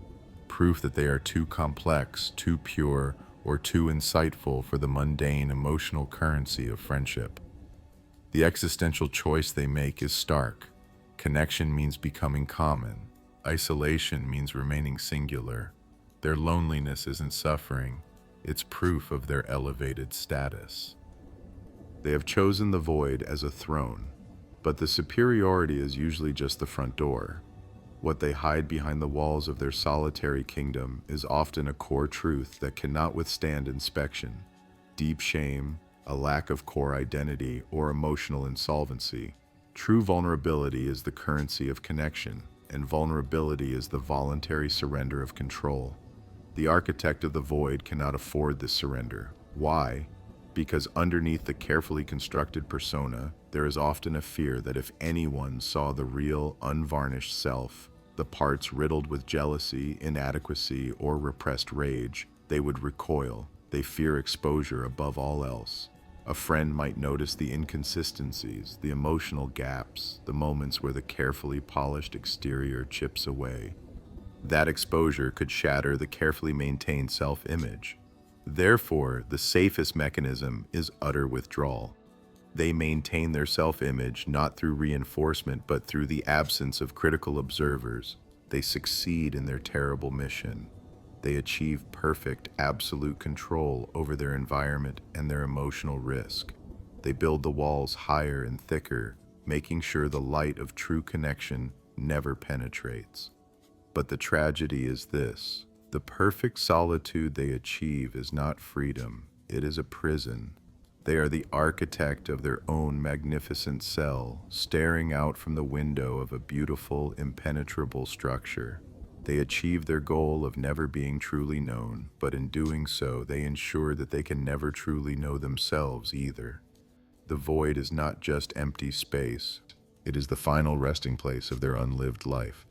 proof that they are too complex, too pure, or too insightful for the mundane emotional currency of friendship. The existential choice they make is stark. Connection means becoming common. Isolation means remaining singular. Their loneliness isn't suffering, it's proof of their elevated status. They have chosen the void as a throne, but the superiority is usually just the front door. What they hide behind the walls of their solitary kingdom is often a core truth that cannot withstand inspection. Deep shame, a lack of core identity, or emotional insolvency. True vulnerability is the currency of connection, and vulnerability is the voluntary surrender of control. The architect of the void cannot afford this surrender. Why? Because underneath the carefully constructed persona, there is often a fear that if anyone saw the real, unvarnished self, the parts riddled with jealousy, inadequacy, or repressed rage, they would recoil. They fear exposure above all else. A friend might notice the inconsistencies, the emotional gaps, the moments where the carefully polished exterior chips away. That exposure could shatter the carefully maintained self-image. Therefore, the safest mechanism is utter withdrawal. They maintain their self-image not through reinforcement but through the absence of critical observers. They succeed in their terrible mission. They achieve perfect, absolute control over their environment and their emotional risk. They build the walls higher and thicker, making sure the light of true connection never penetrates. But the tragedy is this: the perfect solitude they achieve is not freedom, it is a prison. They are the architect of their own magnificent cell, staring out from the window of a beautiful, impenetrable structure. They achieve their goal of never being truly known, but in doing so, they ensure that they can never truly know themselves either. The void is not just empty space, it is the final resting place of their unlived life.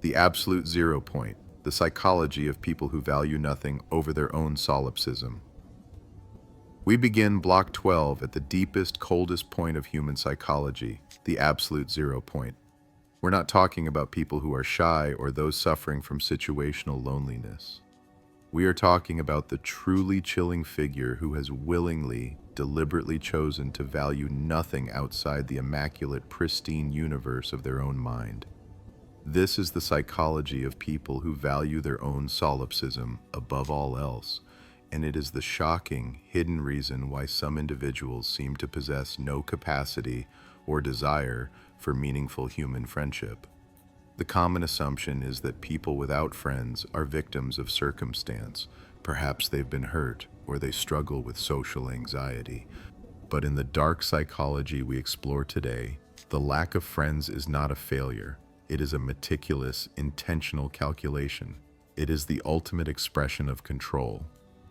The absolute zero point, the psychology of people who value nothing over their own solipsism. We begin Block 12 at the deepest, coldest point of human psychology, the absolute zero point. We're not talking about people who are shy or those suffering from situational loneliness. We are talking about the truly chilling figure who has willingly, deliberately chosen to value nothing outside the immaculate, pristine universe of their own mind. This is the psychology of people who value their own solipsism above all else, and it is the shocking, hidden reason why some individuals seem to possess no capacity or desire for meaningful human friendship. The common assumption is that people without friends are victims of circumstance. Perhaps they've been hurt, or they struggle with social anxiety. But in the dark psychology we explore today, the lack of friends is not a failure. It is a meticulous, intentional calculation. It is the ultimate expression of control.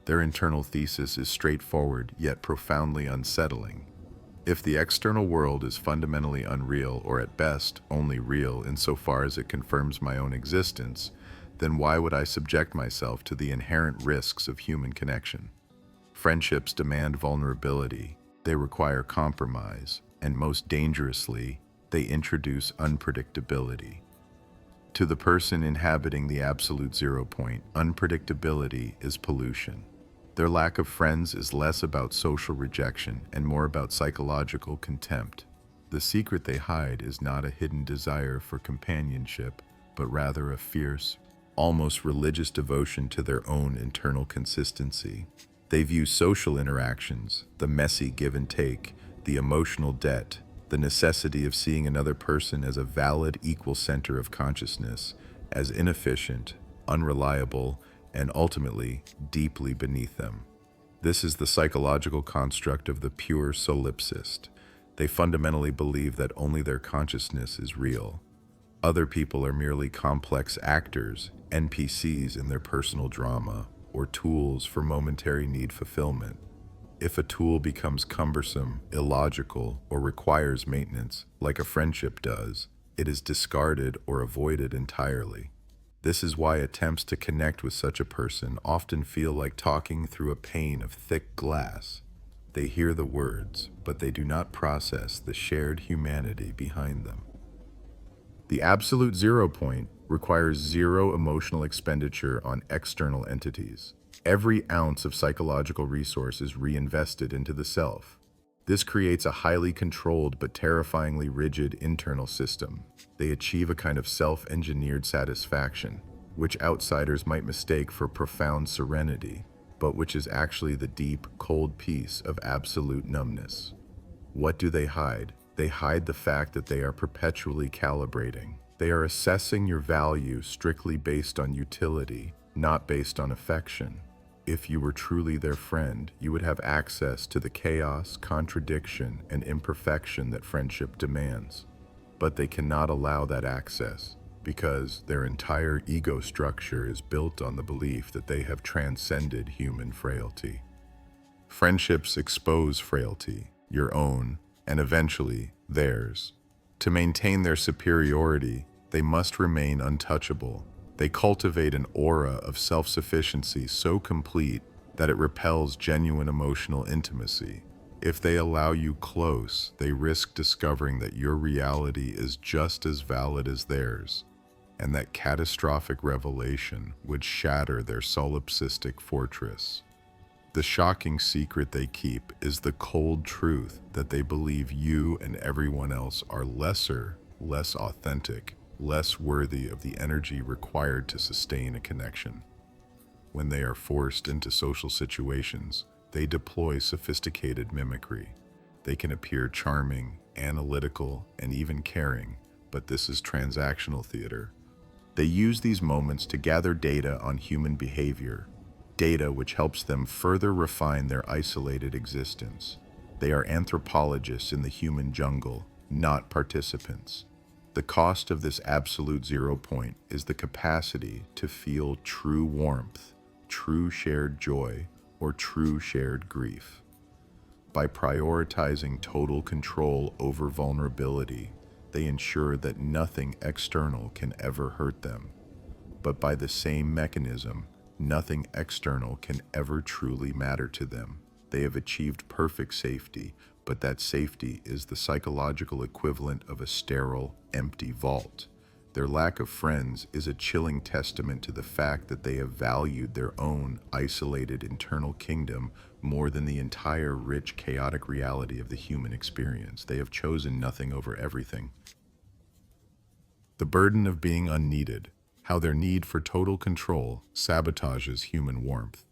Their internal thesis is straightforward, yet profoundly unsettling. If the external world is fundamentally unreal, or at best, only real insofar as it confirms my own existence, then why would I subject myself to the inherent risks of human connection? Friendships demand vulnerability, they require compromise, and most dangerously, they introduce unpredictability. To the person inhabiting the absolute zero point, unpredictability is pollution. Their lack of friends is less about social rejection and more about psychological contempt. The secret they hide is not a hidden desire for companionship, but rather a fierce, almost religious devotion to their own internal consistency. They view social interactions, the messy give and take, the emotional debt, the necessity of seeing another person as a valid, equal center of consciousness, as inefficient, unreliable, and ultimately deeply beneath them. This is the psychological construct of the pure solipsist. They fundamentally believe that only their consciousness is real. Other people are merely complex actors, NPCs in their personal drama, or tools for momentary need fulfillment. If a tool becomes cumbersome, illogical, or requires maintenance, like a friendship does, it is discarded or avoided entirely. This is why attempts to connect with such a person often feel like talking through a pane of thick glass. They hear the words, but they do not process the shared humanity behind them. The absolute 0 point requires zero emotional expenditure on external entities. Every ounce of psychological resource is reinvested into the self. This creates a highly controlled but terrifyingly rigid internal system. They achieve a kind of self-engineered satisfaction, which outsiders might mistake for profound serenity, but which is actually the deep, cold peace of absolute numbness. What do they hide? They hide the fact that they are perpetually calibrating. They are assessing your value strictly based on utility, not based on affection. If you were truly their friend, you would have access to the chaos, contradiction, and imperfection that friendship demands. But they cannot allow that access because their entire ego structure is built on the belief that they have transcended human frailty. Friendships expose frailty, your own, and eventually theirs. To maintain their superiority, they must remain untouchable. They cultivate an aura of self-sufficiency so complete that it repels genuine emotional intimacy. If they allow you close, they risk discovering that your reality is just as valid as theirs, and that catastrophic revelation would shatter their solipsistic fortress. The shocking secret they keep is the cold truth that they believe you and everyone else are lesser, less authentic, less worthy of the energy required to sustain a connection. When they are forced into social situations, they deploy sophisticated mimicry. They can appear charming, analytical, and even caring, but this is transactional theater. They use these moments to gather data on human behavior, data which helps them further refine their isolated existence. They are anthropologists in the human jungle, not participants. The cost of this absolute 0 point is the capacity to feel true warmth, true shared joy, or true shared grief. By prioritizing total control over vulnerability, they ensure that nothing external can ever hurt them. But by the same mechanism, nothing external can ever truly matter to them. They have achieved perfect safety, but that safety is the psychological equivalent of a sterile, empty vault. Their lack of friends is a chilling testament to the fact that they have valued their own isolated internal kingdom more than the entire rich, chaotic reality of the human experience. They have chosen nothing over everything. The burden of being unneeded, how their need for total control sabotages human warmth.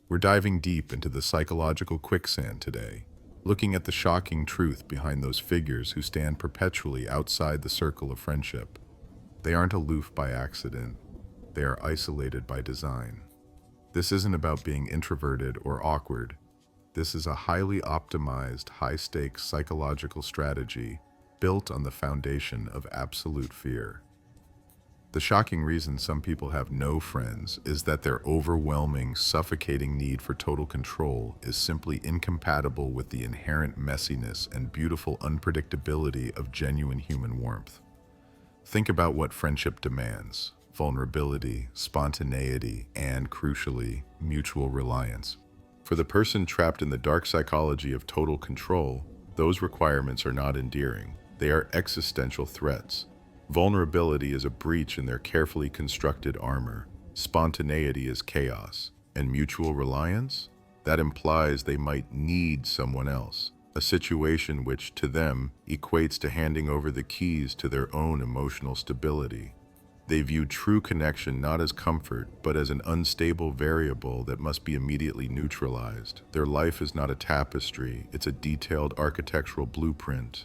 We're diving deep into the psychological quicksand today, looking at the shocking truth behind those figures who stand perpetually outside the circle of friendship. They aren't aloof by accident. They are isolated by design. This isn't about being introverted or awkward. This is a highly optimized, high-stakes psychological strategy built on the foundation of absolute fear. The shocking reason some people have no friends is that their overwhelming, suffocating need for total control is simply incompatible with the inherent messiness and beautiful unpredictability of genuine human warmth. Think about what friendship demands: vulnerability, spontaneity, and, crucially, mutual reliance. For the person trapped in the dark psychology of total control, those requirements are not endearing. They are existential threats. Vulnerability is a breach in their carefully constructed armor. Spontaneity is chaos. And mutual reliance? That implies they might need someone else, a situation which, to them, equates to handing over the keys to their own emotional stability. They view true connection not as comfort, but as an unstable variable that must be immediately neutralized. Their life is not a tapestry, it's a detailed architectural blueprint.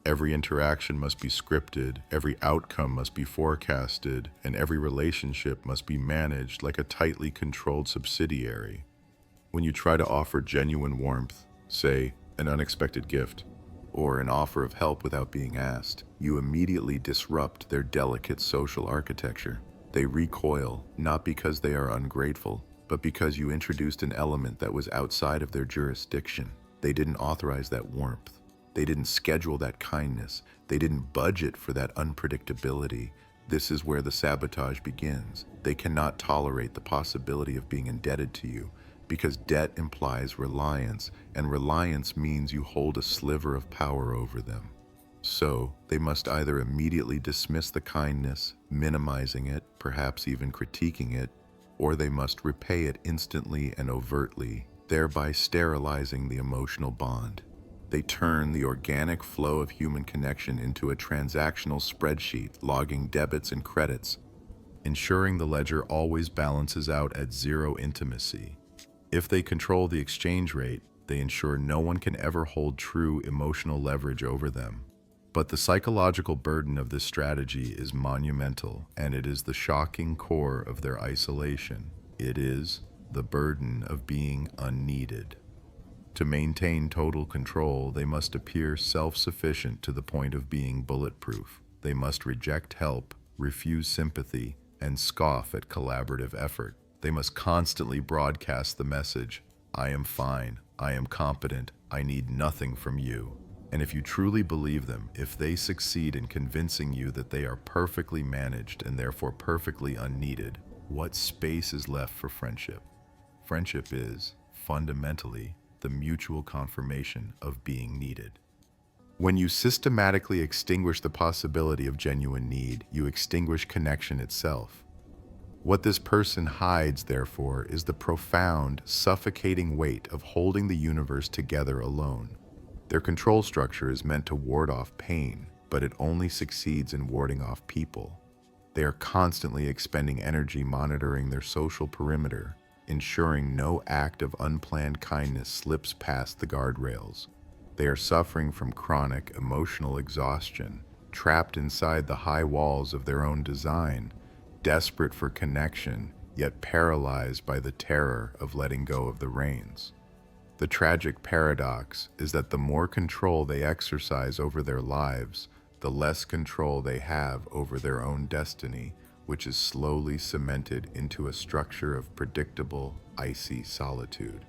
Every interaction must be scripted, every outcome must be forecasted, and every relationship must be managed like a tightly controlled subsidiary. When you try to offer genuine warmth, say, an unexpected gift, or an offer of help without being asked, you immediately disrupt their delicate social architecture. They recoil, not because they are ungrateful, but because you introduced an element that was outside of their jurisdiction. They didn't authorize that warmth. They didn't schedule that kindness. They didn't budget for that unpredictability. This is where the sabotage begins. They cannot tolerate the possibility of being indebted to you, because debt implies reliance, and reliance means you hold a sliver of power over them. So, they must either immediately dismiss the kindness, minimizing it, perhaps even critiquing it, or they must repay it instantly and overtly, thereby sterilizing the emotional bond. They turn the organic flow of human connection into a transactional spreadsheet, logging debits and credits, ensuring the ledger always balances out at zero intimacy. If they control the exchange rate, they ensure no one can ever hold true emotional leverage over them. But the psychological burden of this strategy is monumental, and it is the shocking core of their isolation. It is the burden of being unneeded. To maintain total control, they must appear self-sufficient to the point of being bulletproof. They must reject help, refuse sympathy, and scoff at collaborative effort. They must constantly broadcast the message, "I am fine, I am competent, I need nothing from you." And if you truly believe them, if they succeed in convincing you that they are perfectly managed and therefore perfectly unneeded, what space is left for friendship? Friendship is, fundamentally, the mutual confirmation of being needed. When you systematically extinguish the possibility of genuine need, you extinguish connection itself. What this person hides, therefore, is the profound, suffocating weight of holding the universe together alone. Their control structure is meant to ward off pain, but it only succeeds in warding off people. They are constantly expending energy monitoring their social perimeter, ensuring no act of unplanned kindness slips past the guardrails. They are suffering from chronic emotional exhaustion, trapped inside the high walls of their own design, desperate for connection, yet paralyzed by the terror of letting go of the reins. The tragic paradox is that the more control they exercise over their lives, the less control they have over their own destiny, which is slowly cemented into a structure of predictable, icy solitude.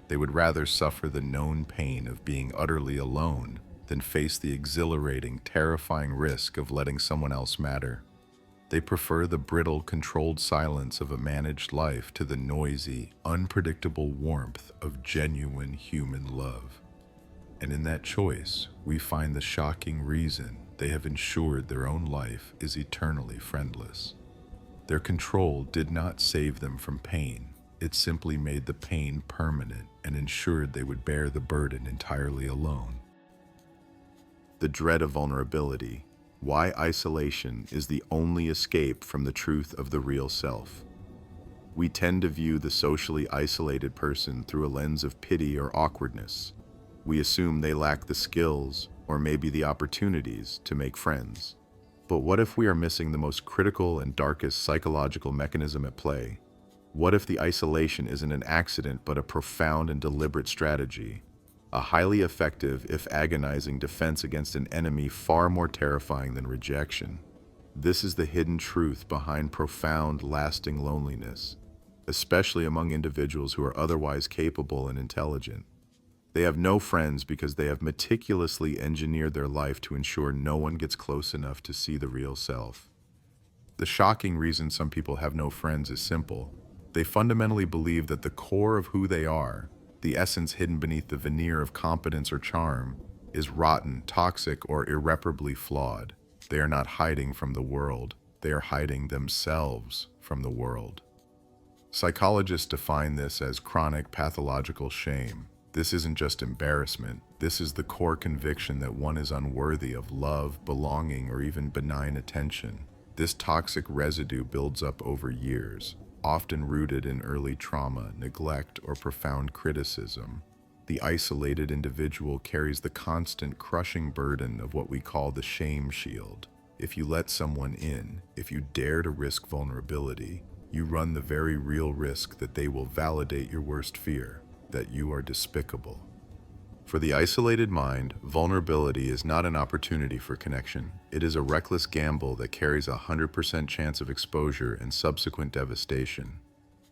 They would rather suffer the known pain of being utterly alone than face the exhilarating, terrifying risk of letting someone else matter. They prefer the brittle, controlled silence of a managed life to the noisy, unpredictable warmth of genuine human love. And in that choice, we find the shocking reason they have ensured their own life is eternally friendless. Their control did not save them from pain. It simply made the pain permanent and ensured they would bear the burden entirely alone. The dread of vulnerability. Why isolation is the only escape from the truth of the real self. We tend to view the socially isolated person through a lens of pity or awkwardness. We assume they lack the skills, or maybe the opportunities, to make friends. But what if we are missing the most critical and darkest psychological mechanism at play? What if the isolation isn't an accident but a profound and deliberate strategy? A highly effective, if agonizing, defense against an enemy far more terrifying than rejection. This is the hidden truth behind profound, lasting loneliness, especially among individuals who are otherwise capable and intelligent. They have no friends because they have meticulously engineered their life to ensure no one gets close enough to see the real self. The shocking reason some people have no friends is simple. They fundamentally believe that the core of who they are, the essence hidden beneath the veneer of competence or charm, is rotten, toxic, or irreparably flawed. They are not hiding from the world. They are hiding themselves from the world. Psychologists define this as chronic pathological shame. This isn't just embarrassment. This is the core conviction that one is unworthy of love, belonging, or even benign attention. This toxic residue builds up over years, often rooted in early trauma, neglect, or profound criticism. The isolated individual carries the constant crushing burden of what we call the shame shield. If you let someone in, if you dare to risk vulnerability, you run the very real risk that they will validate your worst fear, that you are despicable. For the isolated mind, vulnerability is not an opportunity for connection. It is a reckless gamble that carries a 100% chance of exposure and subsequent devastation.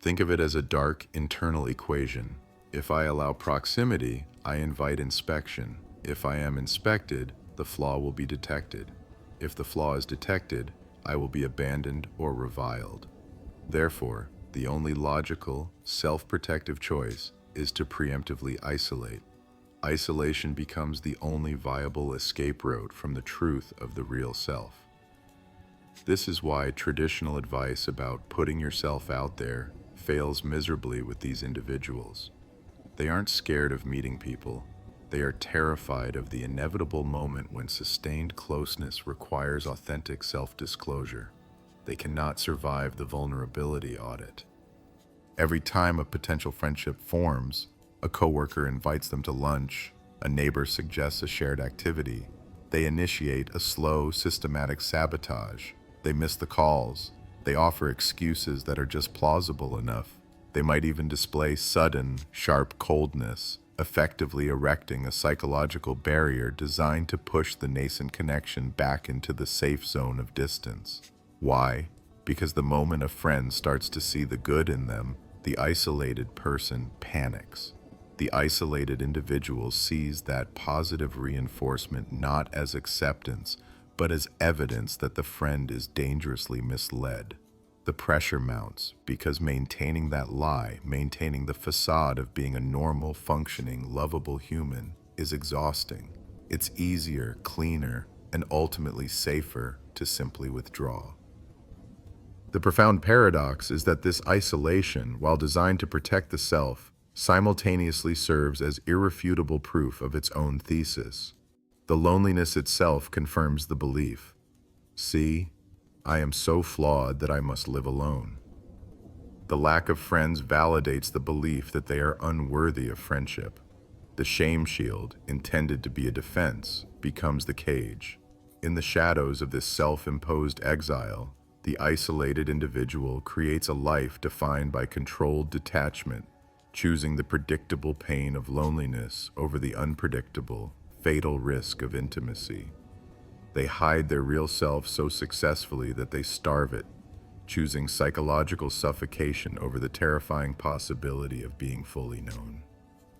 Think of it as a dark, internal equation. If I allow proximity, I invite inspection. If I am inspected, the flaw will be detected. If the flaw is detected, I will be abandoned or reviled. Therefore, the only logical, self-protective choice is to preemptively isolate. Isolation becomes the only viable escape route from the truth of the real self. This is why traditional advice about putting yourself out there fails miserably with these individuals. They aren't scared of meeting people. They are terrified of the inevitable moment when sustained closeness requires authentic self-disclosure. They cannot survive the vulnerability audit. Every time a potential friendship forms, a coworker invites them to lunch, a neighbor suggests a shared activity, they initiate a slow, systematic sabotage. They miss the calls. They offer excuses that are just plausible enough. They might even display sudden, sharp coldness, effectively erecting a psychological barrier designed to push the nascent connection back into the safe zone of distance. Why? Because the moment a friend starts to see the good in them, the isolated person panics. The isolated individual sees that positive reinforcement not as acceptance, but as evidence that the friend is dangerously misled. The pressure mounts because maintaining that lie, maintaining the facade of being a normal, functioning, lovable human is exhausting. It's easier, cleaner, and ultimately safer to simply withdraw. The profound paradox is that this isolation, while designed to protect the self, simultaneously serves as irrefutable proof of its own thesis. The loneliness itself confirms the belief. See, I am so flawed that I must live alone. The lack of friends validates the belief that they are unworthy of friendship. The shame shield, intended to be a defense, becomes the cage. In the shadows of this self-imposed exile, the isolated individual creates a life defined by controlled detachment, choosing the predictable pain of loneliness over the unpredictable, fatal risk of intimacy. They hide their real self so successfully that they starve it, choosing psychological suffocation over the terrifying possibility of being fully known.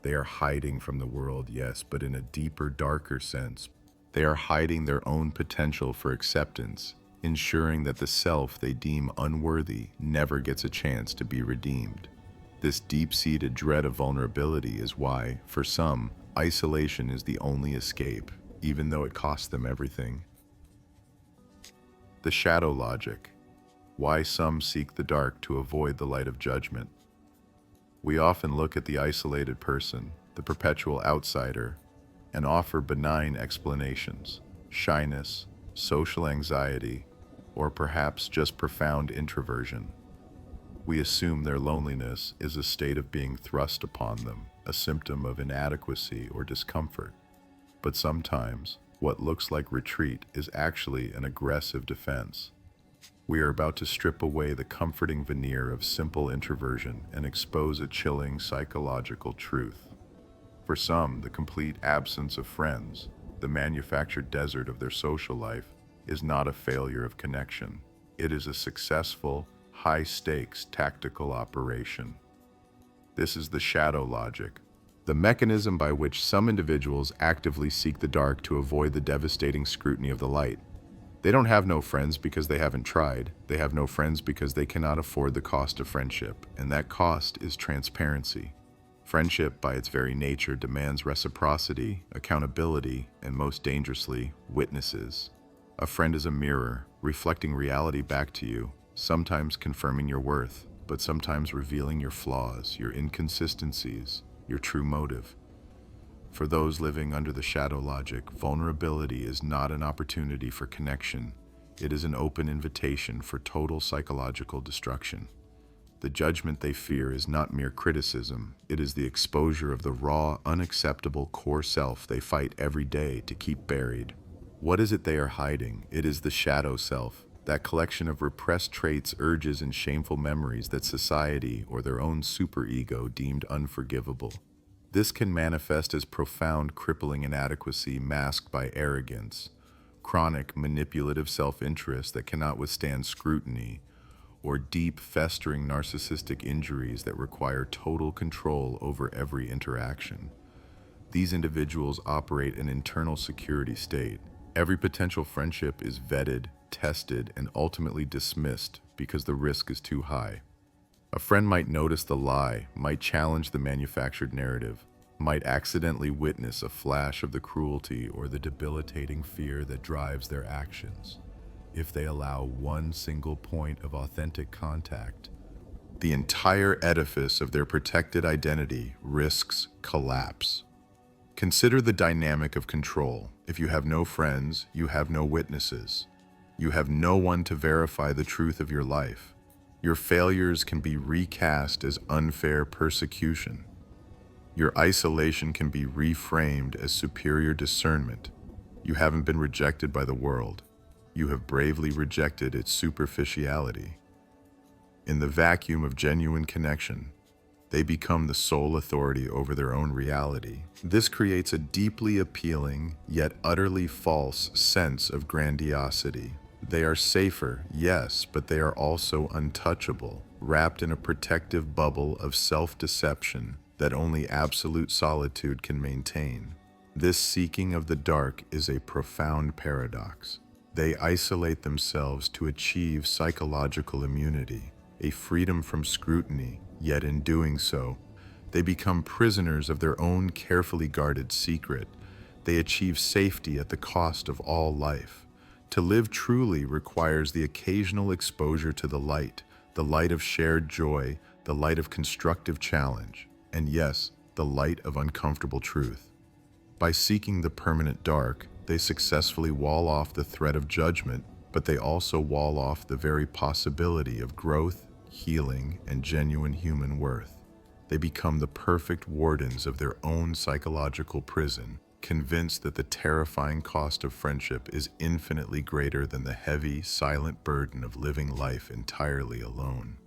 They are hiding from the world, yes, but in a deeper, darker sense. They are hiding their own potential for acceptance, ensuring that the self they deem unworthy never gets a chance to be redeemed. This deep-seated dread of vulnerability is why, for some, isolation is the only escape, even though it costs them everything. The shadow logic. Why some seek the dark to avoid the light of judgment. We often look at the isolated person, the perpetual outsider, and offer benign explanations: shyness, social anxiety, or perhaps just profound introversion. We assume their loneliness is a state of being thrust upon them, a symptom of inadequacy or discomfort. But sometimes, what looks like retreat is actually an aggressive defense. We are about to strip away the comforting veneer of simple introversion and expose a chilling psychological truth. For some, the complete absence of friends, the manufactured desert of their social life, is not a failure of connection. It is a successful, high-stakes tactical operation. This is the shadow logic, the mechanism by which some individuals actively seek the dark to avoid the devastating scrutiny of the light. They don't have no friends because they haven't tried. They have no friends because they cannot afford the cost of friendship, and that cost is transparency. Friendship, by its very nature, demands reciprocity, accountability, and most dangerously, witnesses. A friend is a mirror, reflecting reality back to you, sometimes confirming your worth, but sometimes revealing your flaws, your inconsistencies, your true motive. For those living under the shadow logic, vulnerability is not an opportunity for connection. It is an open invitation for total psychological destruction. The judgment they fear is not mere criticism. It is the exposure of the raw, unacceptable core self they fight every day to keep buried. What is it they are hiding? It is the shadow self, that collection of repressed traits, urges, and shameful memories that society or their own superego deemed unforgivable. This can manifest as profound, crippling inadequacy masked by arrogance, chronic, manipulative self-interest that cannot withstand scrutiny, or deep, festering narcissistic injuries that require total control over every interaction. These individuals operate an internal security state. Every potential friendship is vetted, tested, and ultimately dismissed because the risk is too high. A friend might notice the lie, might challenge the manufactured narrative, might accidentally witness a flash of the cruelty or the debilitating fear that drives their actions. If they allow one single point of authentic contact, the entire edifice of their protected identity risks collapse. Consider the dynamic of control. If you have no friends, you have no witnesses. You have no one to verify the truth of your life. Your failures can be recast as unfair persecution. Your isolation can be reframed as superior discernment. You haven't been rejected by the world. You have bravely rejected its superficiality. In the vacuum of genuine connection, they become the sole authority over their own reality. This creates a deeply appealing, yet utterly false sense of grandiosity. They are safer, yes, but they are also untouchable, wrapped in a protective bubble of self-deception that only absolute solitude can maintain. This seeking of the dark is a profound paradox. They isolate themselves to achieve psychological immunity, a freedom from scrutiny, yet in doing so, they become prisoners of their own carefully guarded secret. They achieve safety at the cost of all life. To live truly requires the occasional exposure to the light of shared joy, the light of constructive challenge, and yes, the light of uncomfortable truth. By seeking the permanent dark, they successfully wall off the threat of judgment, but they also wall off the very possibility of growth, healing, and genuine human worth. They become the perfect wardens of their own psychological prison, convinced that the terrifying cost of friendship is infinitely greater than the heavy, silent burden of living life entirely alone.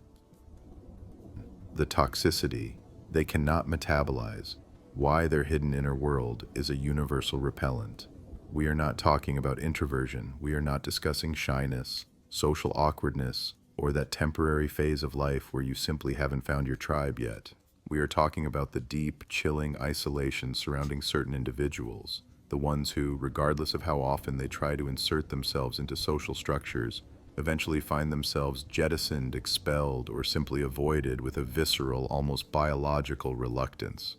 The toxicity they cannot metabolize, why their hidden inner world is a universal repellent. We are not talking about introversion, we are not discussing shyness, social awkwardness, or that temporary phase of life where you simply haven't found your tribe yet. We are talking about the deep, chilling isolation surrounding certain individuals, the ones who, regardless of how often they try to insert themselves into social structures, eventually find themselves jettisoned, expelled, or simply avoided with a visceral, almost biological reluctance.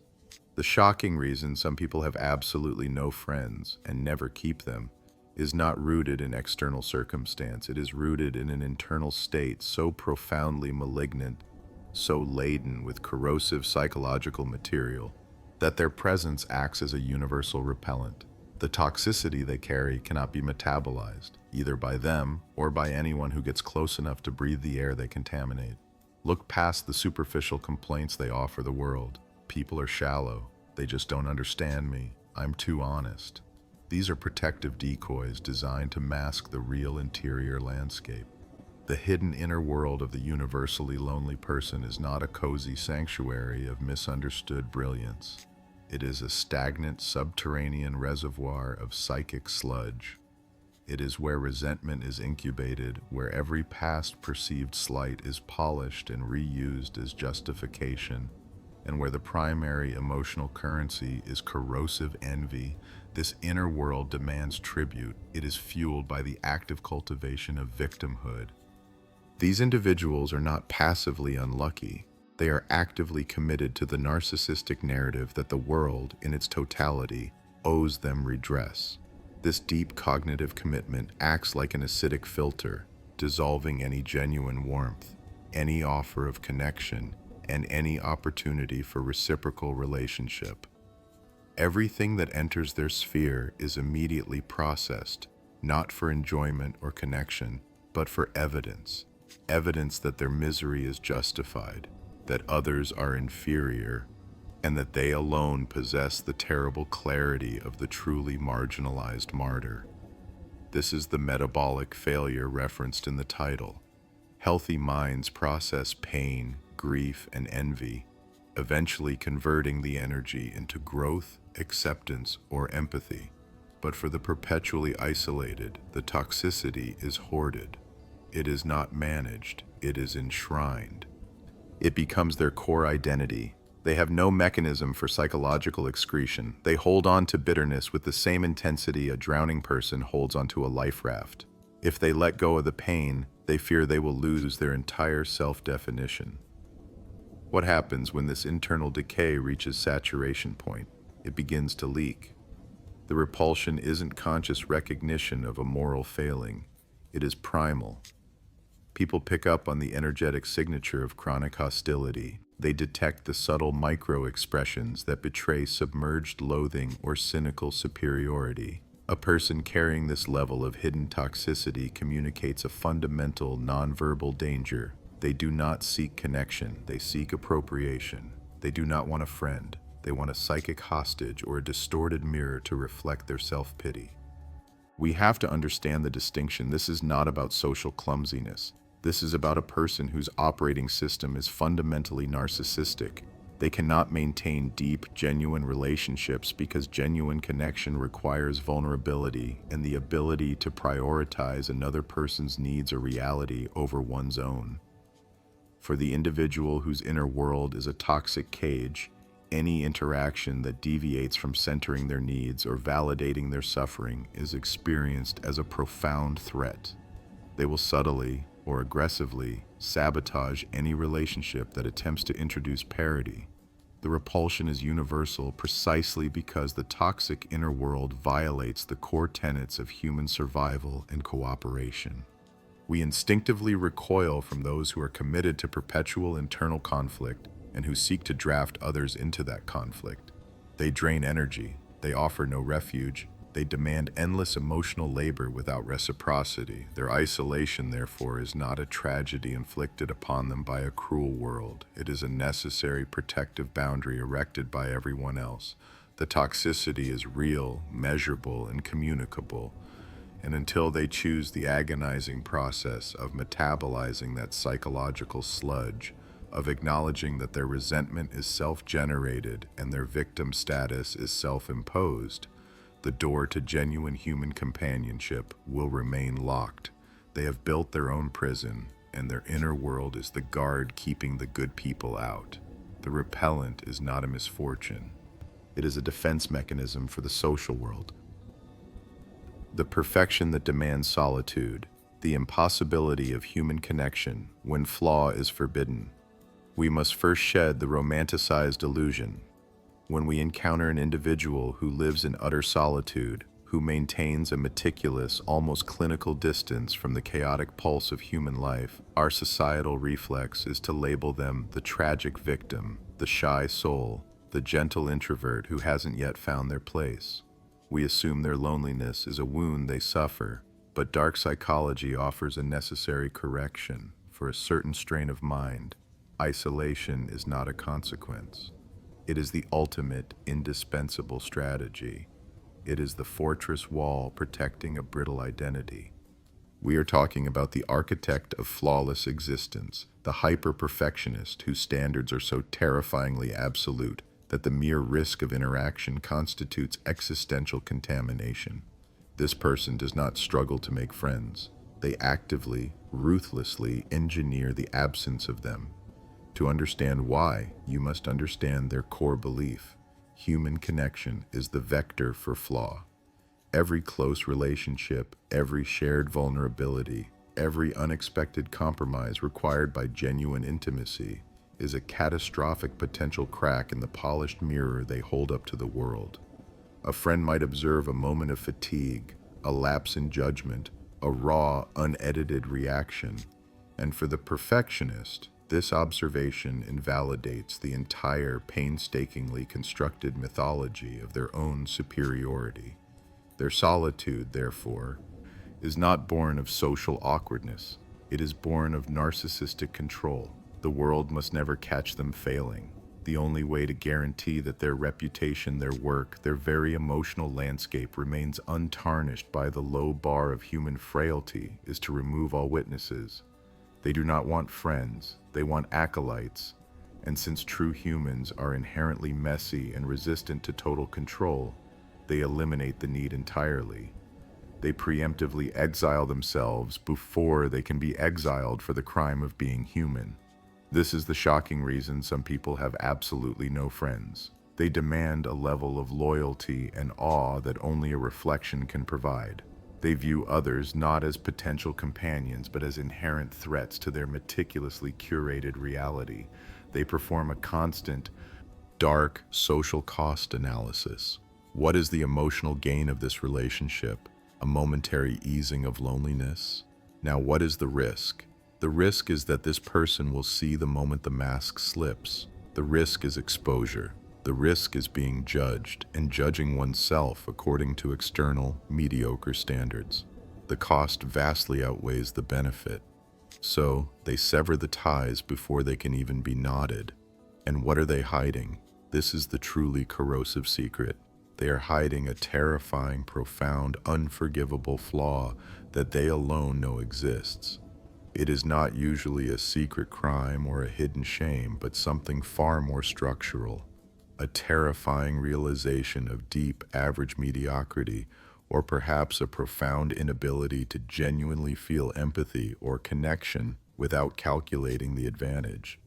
The shocking reason some people have absolutely no friends and never keep them is not rooted in external circumstance. It is rooted in an internal state so profoundly malignant, so laden with corrosive psychological material, that their presence acts as a universal repellent. The toxicity they carry cannot be metabolized, either by them or by anyone who gets close enough to breathe the air they contaminate. Look past the superficial complaints they offer the world. People are shallow. They just don't understand me. I'm too honest. These are protective decoys designed to mask the real interior landscape. The hidden inner world of the universally lonely person is not a cozy sanctuary of misunderstood brilliance. It is a stagnant subterranean reservoir of psychic sludge. It is where resentment is incubated, where every past perceived slight is polished and reused as justification, and where the primary emotional currency is corrosive envy. This inner world demands tribute. It is fueled by the active cultivation of victimhood. These individuals are not passively unlucky. They are actively committed to the narcissistic narrative that the world, in its totality, owes them redress. This deep cognitive commitment acts like an acidic filter, dissolving any genuine warmth, any offer of connection, and any opportunity for reciprocal relationship. Everything that enters their sphere is immediately processed, not for enjoyment or connection, but for evidence. Evidence that their misery is justified, that others are inferior, and that they alone possess the terrible clarity of the truly marginalized martyr. This is the metabolic failure referenced in the title. Healthy minds process pain, grief, and envy, eventually converting the energy into growth, acceptance, or empathy. But for the perpetually isolated, the toxicity is hoarded. It is not managed, it is enshrined. It becomes their core identity. They have no mechanism for psychological excretion. They hold on to bitterness with the same intensity a drowning person holds onto a life raft. If they let go of the pain, they fear they will lose their entire self-definition. What happens when this internal decay reaches saturation point? It begins to leak. The repulsion isn't conscious recognition of a moral failing. It is primal. People pick up on the energetic signature of chronic hostility. They detect the subtle micro-expressions that betray submerged loathing or cynical superiority. A person carrying this level of hidden toxicity communicates a fundamental nonverbal danger. They do not seek connection, they seek appropriation. They do not want a friend. They want a psychic hostage or a distorted mirror to reflect their self-pity. We have to understand the distinction. This is not about social clumsiness. This is about a person whose operating system is fundamentally narcissistic. They cannot maintain deep, genuine relationships because genuine connection requires vulnerability and the ability to prioritize another person's needs or reality over one's own. For the individual whose inner world is a toxic cage, any interaction that deviates from centering their needs or validating their suffering is experienced as a profound threat. They will subtly or aggressively sabotage any relationship that attempts to introduce parity. The repulsion is universal precisely because the toxic inner world violates the core tenets of human survival and cooperation. We instinctively recoil from those who are committed to perpetual internal conflict and who seek to draft others into that conflict. They drain energy, they offer no refuge, they demand endless emotional labor without reciprocity. Their isolation, therefore, is not a tragedy inflicted upon them by a cruel world. It is a necessary protective boundary erected by everyone else. The toxicity is real, measurable, and communicable. And until they choose the agonizing process of metabolizing that psychological sludge, of acknowledging that their resentment is self-generated and their victim status is self-imposed, the door to genuine human companionship will remain locked. They have built their own prison, and their inner world is the guard keeping the good people out. The repellent is not a misfortune. It is a defense mechanism for the social world. The perfection that demands solitude, the impossibility of human connection when flaw is forbidden. We must first shed the romanticized illusion. When we encounter an individual who lives in utter solitude, who maintains a meticulous, almost clinical distance from the chaotic pulse of human life, our societal reflex is to label them the tragic victim, the shy soul, the gentle introvert who hasn't yet found their place. We assume their loneliness is a wound they suffer, but dark psychology offers a necessary correction for a certain strain of mind. Isolation is not a consequence. It is the ultimate, indispensable strategy. It is the fortress wall protecting a brittle identity. We are talking about the architect of flawless existence, the hyper-perfectionist whose standards are so terrifyingly absolute that the mere risk of interaction constitutes existential contamination. This person does not struggle to make friends. They actively, ruthlessly engineer the absence of them. To understand why, you must understand their core belief. Human connection is the vector for flaw. Every close relationship, every shared vulnerability, every unexpected compromise required by genuine intimacy is a catastrophic potential crack in the polished mirror they hold up to the world. A friend might observe a moment of fatigue, a lapse in judgment, a raw, unedited reaction, and for the perfectionist, this observation invalidates the entire painstakingly constructed mythology of their own superiority. Their solitude, therefore, is not born of social awkwardness. It is born of narcissistic control. The world must never catch them failing. The only way to guarantee that their reputation, their work, their very emotional landscape remains untarnished by the low bar of human frailty is to remove all witnesses. They do not want friends, they want acolytes, and since true humans are inherently messy and resistant to total control, they eliminate the need entirely. They preemptively exile themselves before they can be exiled for the crime of being human. This is the shocking reason some people have absolutely no friends. They demand a level of loyalty and awe that only a reflection can provide. They view others not as potential companions, but as inherent threats to their meticulously curated reality. They perform a constant, dark social cost analysis. What is the emotional gain of this relationship? A momentary easing of loneliness? Now, what is the risk? The risk is that this person will see the moment the mask slips. The risk is exposure. The risk is being judged, and judging oneself according to external, mediocre standards. The cost vastly outweighs the benefit. So, they sever the ties before they can even be knotted. And what are they hiding? This is the truly corrosive secret. They are hiding a terrifying, profound, unforgivable flaw that they alone know exists. It is not usually a secret crime or a hidden shame, but something far more structural. A terrifying realization of deep, average mediocrity, or perhaps a profound inability to genuinely feel empathy or connection without calculating the advantage.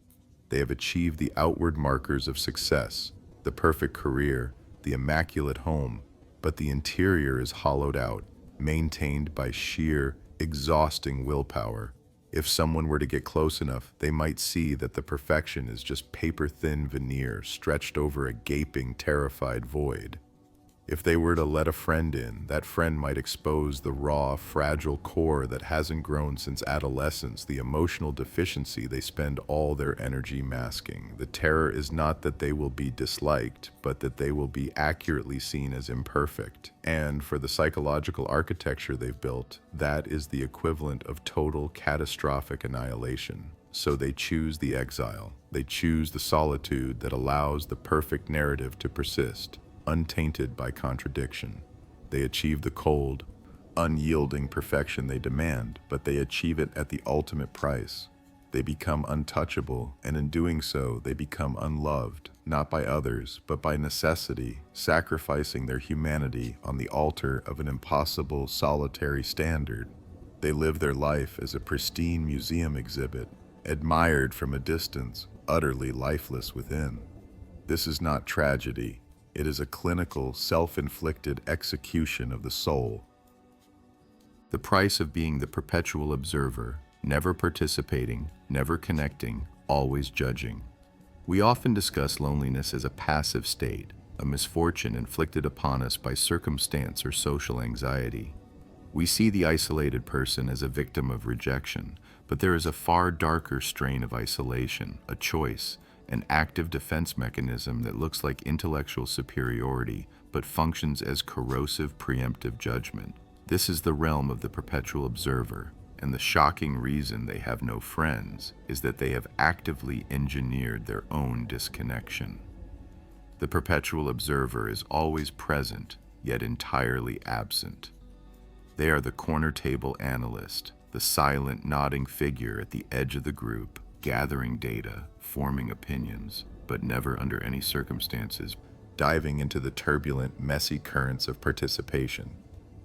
They have achieved the outward markers of success, the perfect career, the immaculate home, but the interior is hollowed out, maintained by sheer, exhausting willpower. If someone were to get close enough, they might see that the perfection is just paper-thin veneer stretched over a gaping, terrified void. If they were to let a friend in, that friend might expose the raw, fragile core that hasn't grown since adolescence, the emotional deficiency they spend all their energy masking. The terror is not that they will be disliked, but that they will be accurately seen as imperfect. And for the psychological architecture they've built, that is the equivalent of total, catastrophic annihilation. So they choose the exile. They choose the solitude that allows the perfect narrative to persist, untainted by contradiction. They achieve the cold, unyielding perfection they demand, but they achieve it at the ultimate price. They become untouchable, and in doing so, they become unloved, not by others, but by necessity, sacrificing their humanity on the altar of an impossible, solitary standard. They live their life as a pristine museum exhibit, admired from a distance, utterly lifeless within. This is not tragedy. It is a clinical, self-inflicted execution of the soul. The price of being the perpetual observer, never participating, never connecting, always judging. We often discuss loneliness as a passive state, a misfortune inflicted upon us by circumstance or social anxiety. We see the isolated person as a victim of rejection, but there is a far darker strain of isolation, a choice, an active defense mechanism that looks like intellectual superiority but functions as corrosive preemptive judgment. This is the realm of the perpetual observer, and the shocking reason they have no friends is that they have actively engineered their own disconnection. The perpetual observer is always present, yet entirely absent. They are the corner table analyst, the silent nodding figure at the edge of the group, gathering data, forming opinions, but never under any circumstances diving into the turbulent, messy currents of participation.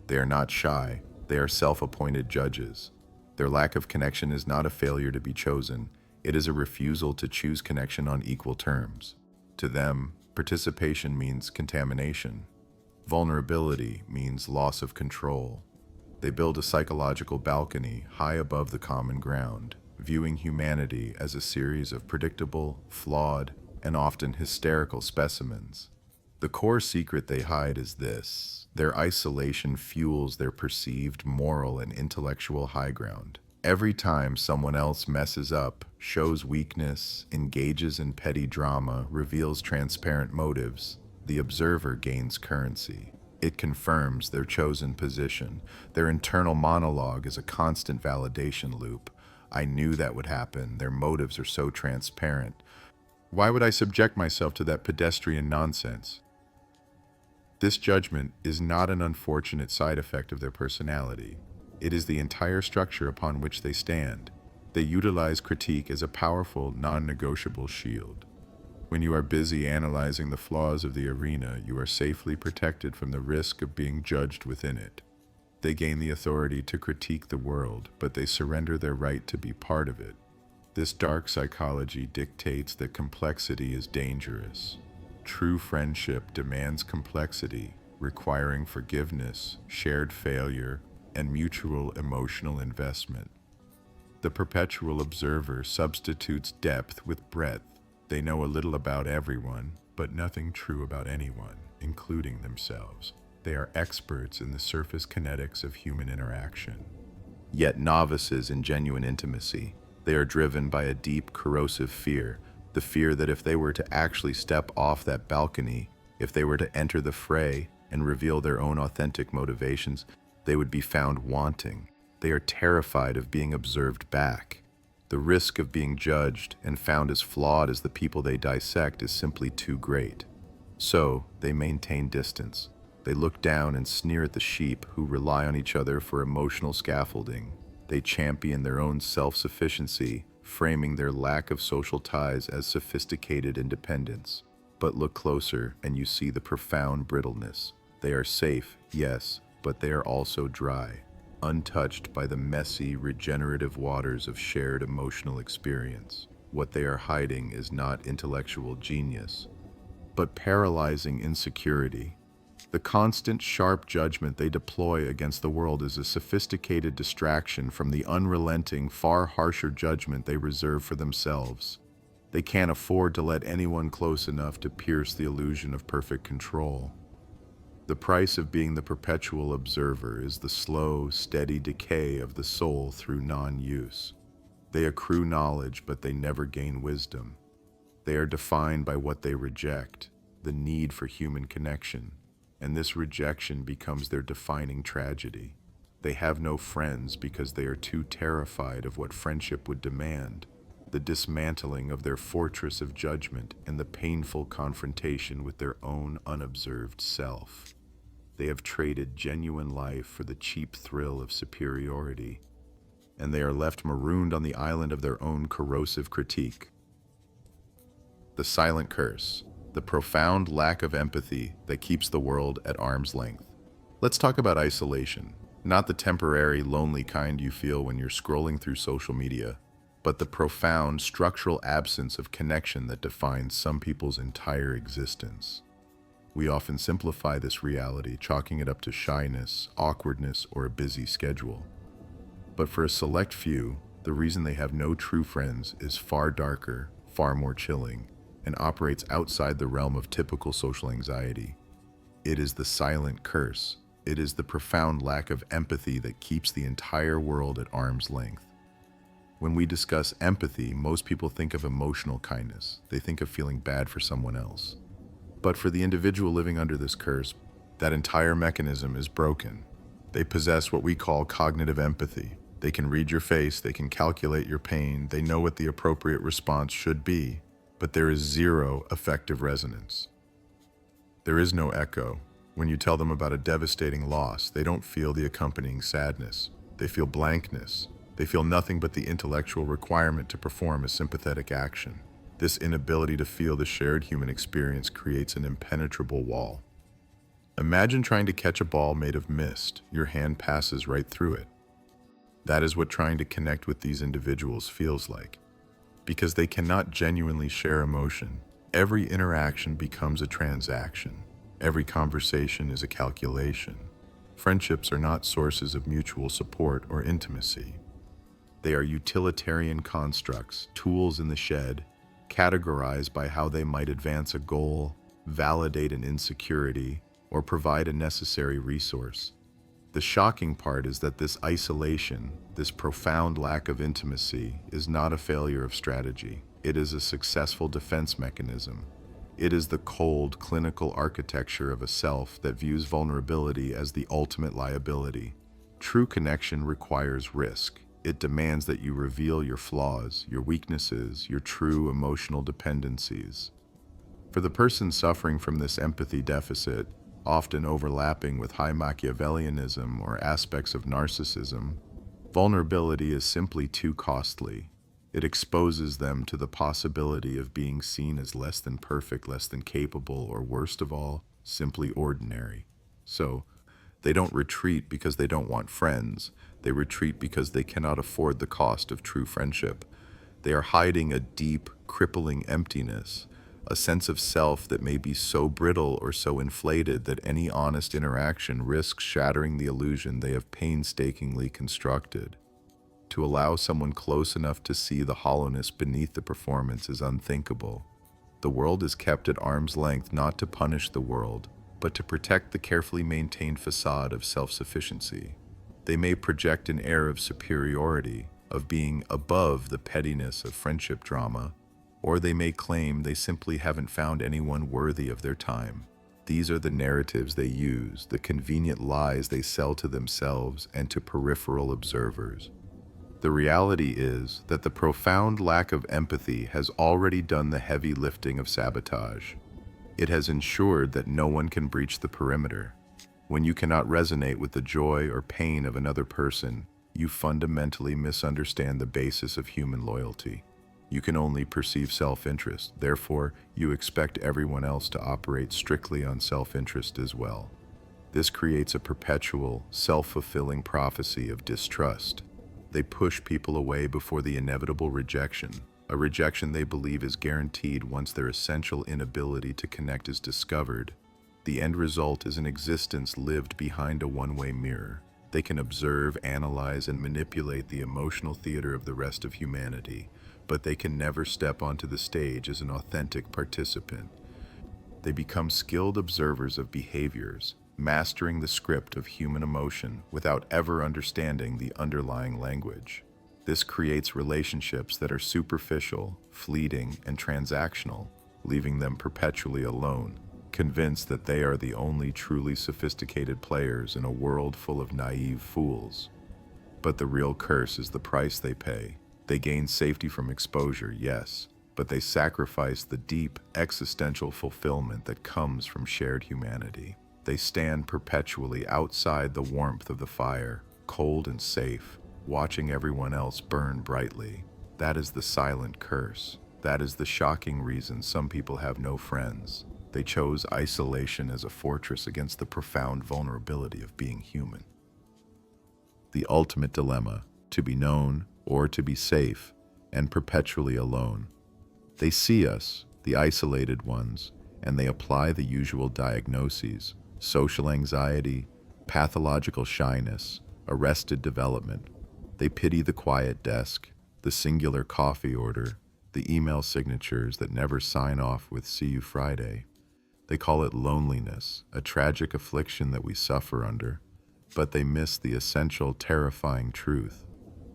They are not shy, they are self-appointed judges. Their lack of connection is not a failure to be chosen, it is a refusal to choose connection on equal terms. To them, participation means contamination. Vulnerability means loss of control. They build a psychological balcony high above the common ground, viewing humanity as a series of predictable, flawed, and often hysterical specimens. The core secret they hide is this: their isolation fuels their perceived moral and intellectual high ground. Every time someone else messes up, shows weakness, engages in petty drama, reveals transparent motives, the observer gains currency. It confirms their chosen position. Their internal monologue is a constant validation loop. I knew that would happen. Their motives are so transparent. Why would I subject myself to that pedestrian nonsense? This judgment is not an unfortunate side effect of their personality. It is the entire structure upon which they stand. They utilize critique as a powerful, non-negotiable shield. When you are busy analyzing the flaws of the arena, you are safely protected from the risk of being judged within it. They gain the authority to critique the world, but they surrender their right to be part of it. This dark psychology dictates that complexity is dangerous. True friendship demands complexity, requiring forgiveness, shared failure, and mutual emotional investment. The perpetual observer substitutes depth with breadth. They know a little about everyone, but nothing true about anyone, including themselves. They are experts in the surface kinetics of human interaction, yet novices in genuine intimacy. They are driven by a deep, corrosive fear, the fear that if they were to actually step off that balcony, if they were to enter the fray and reveal their own authentic motivations, they would be found wanting. They are terrified of being observed back. The risk of being judged and found as flawed as the people they dissect is simply too great. So, they maintain distance. They look down and sneer at the sheep who rely on each other for emotional scaffolding. They champion their own self-sufficiency, framing their lack of social ties as sophisticated independence. But look closer and you see the profound brittleness. They are safe, yes, but they are also dry, untouched by the messy, regenerative waters of shared emotional experience. What they are hiding is not intellectual genius, but paralyzing insecurity. The constant, sharp judgment they deploy against the world is a sophisticated distraction from the unrelenting, far harsher judgment they reserve for themselves. They can't afford to let anyone close enough to pierce the illusion of perfect control. The price of being the perpetual observer is the slow, steady decay of the soul through non-use. They accrue knowledge, but they never gain wisdom. They are defined by what they reject, the need for human connection, and this rejection becomes their defining tragedy. They have no friends because they are too terrified of what friendship would demand, the dismantling of their fortress of judgment and the painful confrontation with their own unobserved self. They have traded genuine life for the cheap thrill of superiority, and they are left marooned on the island of their own corrosive critique. The silent curse, the profound lack of empathy that keeps the world at arm's length. Let's talk about isolation, not the temporary, lonely kind you feel when you're scrolling through social media, but the profound, structural absence of connection that defines some people's entire existence. We often simplify this reality, chalking it up to shyness, awkwardness, or a busy schedule. But for a select few, the reason they have no true friends is far darker, far more chilling, and operates outside the realm of typical social anxiety. It is the silent curse. It is the profound lack of empathy that keeps the entire world at arm's length. When we discuss empathy, most people think of emotional kindness. They think of feeling bad for someone else. But for the individual living under this curse, that entire mechanism is broken. They possess what we call cognitive empathy. They can read your face, they can calculate your pain, they know what the appropriate response should be, but there is zero effective resonance. There is no echo. When you tell them about a devastating loss, they don't feel the accompanying sadness. They feel blankness. They feel nothing but the intellectual requirement to perform a sympathetic action. This inability to feel the shared human experience creates an impenetrable wall. Imagine trying to catch a ball made of mist. Your hand passes right through it. That is what trying to connect with these individuals feels like. Because they cannot genuinely share emotion, every interaction becomes a transaction. Every conversation is a calculation. Friendships are not sources of mutual support or intimacy. They are utilitarian constructs, tools in the shed, categorized by how they might advance a goal, validate an insecurity, or provide a necessary resource. The shocking part is that this isolation, this profound lack of intimacy, is not a failure of strategy. It is a successful defense mechanism. It is the cold, clinical architecture of a self that views vulnerability as the ultimate liability. True connection requires risk. It demands that you reveal your flaws, your weaknesses, your true emotional dependencies. For the person suffering from this empathy deficit, often overlapping with high Machiavellianism or aspects of narcissism, vulnerability is simply too costly. It exposes them to the possibility of being seen as less than perfect, less than capable, or worst of all, simply ordinary. So, they don't retreat because they don't want friends. They retreat because they cannot afford the cost of true friendship. They are hiding a deep, crippling emptiness, a sense of self that may be so brittle or so inflated that any honest interaction risks shattering the illusion they have painstakingly constructed. To allow someone close enough to see the hollowness beneath the performance is unthinkable. The world is kept at arm's length not to punish the world, but to protect the carefully maintained facade of self-sufficiency. They may project an air of superiority, of being above the pettiness of friendship drama, or they may claim they simply haven't found anyone worthy of their time. These are the narratives they use, the convenient lies they sell to themselves and to peripheral observers. The reality is that the profound lack of empathy has already done the heavy lifting of sabotage. It has ensured that no one can breach the perimeter. When you cannot resonate with the joy or pain of another person, you fundamentally misunderstand the basis of human loyalty. You can only perceive self-interest, therefore you expect everyone else to operate strictly on self-interest as well. This creates a perpetual, self-fulfilling prophecy of distrust. They push people away before the inevitable rejection, a rejection they believe is guaranteed once their essential inability to connect is discovered. The end result is an existence lived behind a one-way mirror. They can observe, analyze, and manipulate the emotional theater of the rest of humanity, but they can never step onto the stage as an authentic participant. They become skilled observers of behaviors, mastering the script of human emotion without ever understanding the underlying language. This creates relationships that are superficial, fleeting, and transactional, leaving them perpetually alone, convinced that they are the only truly sophisticated players in a world full of naive fools. But the real curse is the price they pay. They gain safety from exposure, yes, but they sacrifice the deep, existential fulfillment that comes from shared humanity. They stand perpetually outside the warmth of the fire, cold and safe, watching everyone else burn brightly. That is the silent curse. That is the shocking reason some people have no friends. They chose isolation as a fortress against the profound vulnerability of being human. The ultimate dilemma, to be known or to be safe, and perpetually alone. They see us, the isolated ones, and they apply the usual diagnoses: social anxiety, pathological shyness, arrested development. They pity the quiet desk, the singular coffee order, the email signatures that never sign off with "See you Friday." They call it loneliness, a tragic affliction that we suffer under, but they miss the essential, terrifying truth.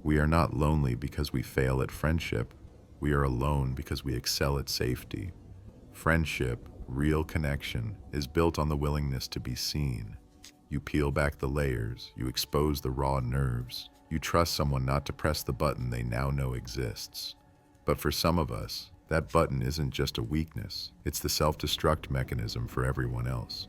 We are not lonely because we fail at friendship. We are alone because we excel at safety. Friendship, real connection, is built on the willingness to be seen. You peel back the layers, you expose the raw nerves, you trust someone not to press the button they now know exists. But for some of us, that button isn't just a weakness, it's the self-destruct mechanism for everyone else.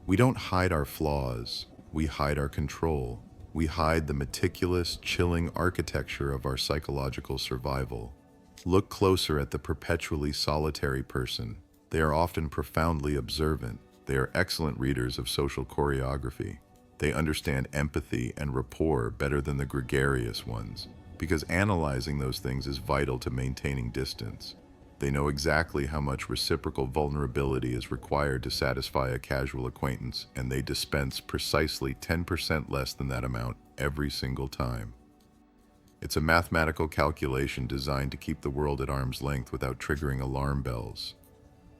We don't hide our flaws, we hide our control. We hide the meticulous, chilling architecture of our psychological survival. Look closer at the perpetually solitary person. They are often profoundly observant. They are excellent readers of social choreography. They understand empathy and rapport better than the gregarious ones, because analyzing those things is vital to maintaining distance. They know exactly how much reciprocal vulnerability is required to satisfy a casual acquaintance, and they dispense precisely 10% less than that amount every single time. It's a mathematical calculation designed to keep the world at arm's length without triggering alarm bells.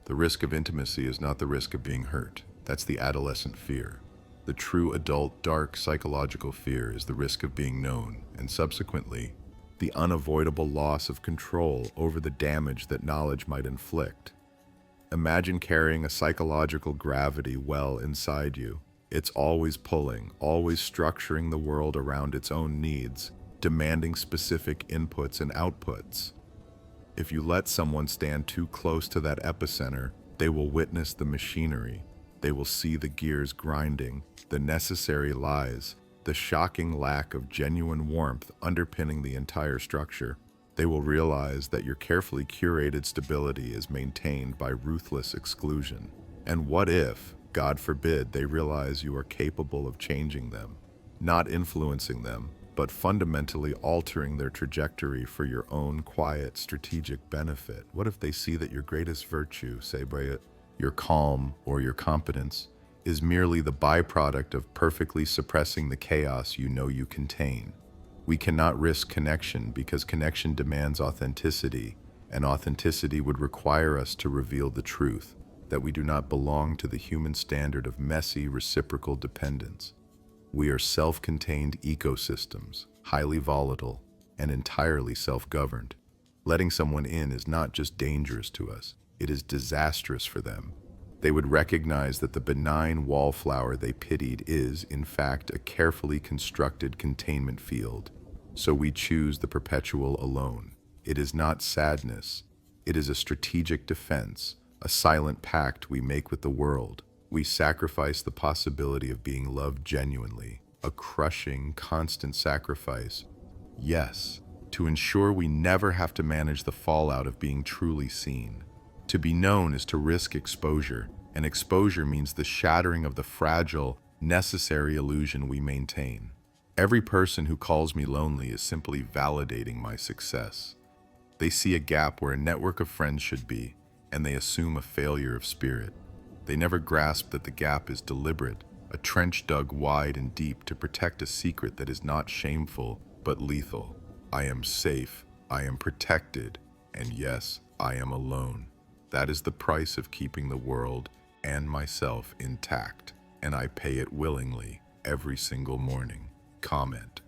The risk of intimacy is not the risk of being hurt. That's the adolescent fear. The true adult, dark psychological fear is the risk of being known, and subsequently, the unavoidable loss of control over the damage that knowledge might inflict. Imagine carrying a psychological gravity well inside you. It's always pulling, always structuring the world around its own needs, demanding specific inputs and outputs. If you let someone stand too close to that epicenter, they will witness the machinery. They will see the gears grinding, the necessary lies, the shocking lack of genuine warmth underpinning the entire structure. They will realize that your carefully curated stability is maintained by ruthless exclusion. And what if, God forbid, they realize you are capable of changing them, not influencing them, but fundamentally altering their trajectory for your own quiet, strategic benefit? What if they see that your greatest virtue, say by your calm or your competence, is merely the byproduct of perfectly suppressing the chaos you know you contain? We cannot risk connection because connection demands authenticity, And authenticity would require us to reveal the truth, that we do not belong to the human standard of messy, reciprocal dependence. We are self-contained ecosystems, highly volatile, and entirely self-governed. Letting someone in is not just dangerous to us, it is disastrous for them. They would recognize that the benign wallflower they pitied is, in fact, a carefully constructed containment field. So we choose the perpetual alone. It is not sadness. It is a strategic defense, a silent pact we make with the world. We sacrifice the possibility of being loved genuinely, a crushing, constant sacrifice. Yes, to ensure we never have to manage the fallout of being truly seen. To be known is to risk exposure, and exposure means the shattering of the fragile, necessary illusion we maintain. Every person who calls me lonely is simply validating my success. They see a gap where a network of friends should be, and they assume a failure of spirit. They never grasp that the gap is deliberate, a trench dug wide and deep to protect a secret that is not shameful, but lethal. I am safe, I am protected, and yes, I am alone. That is the price of keeping the world and myself intact, and I pay it willingly every single morning. Comment.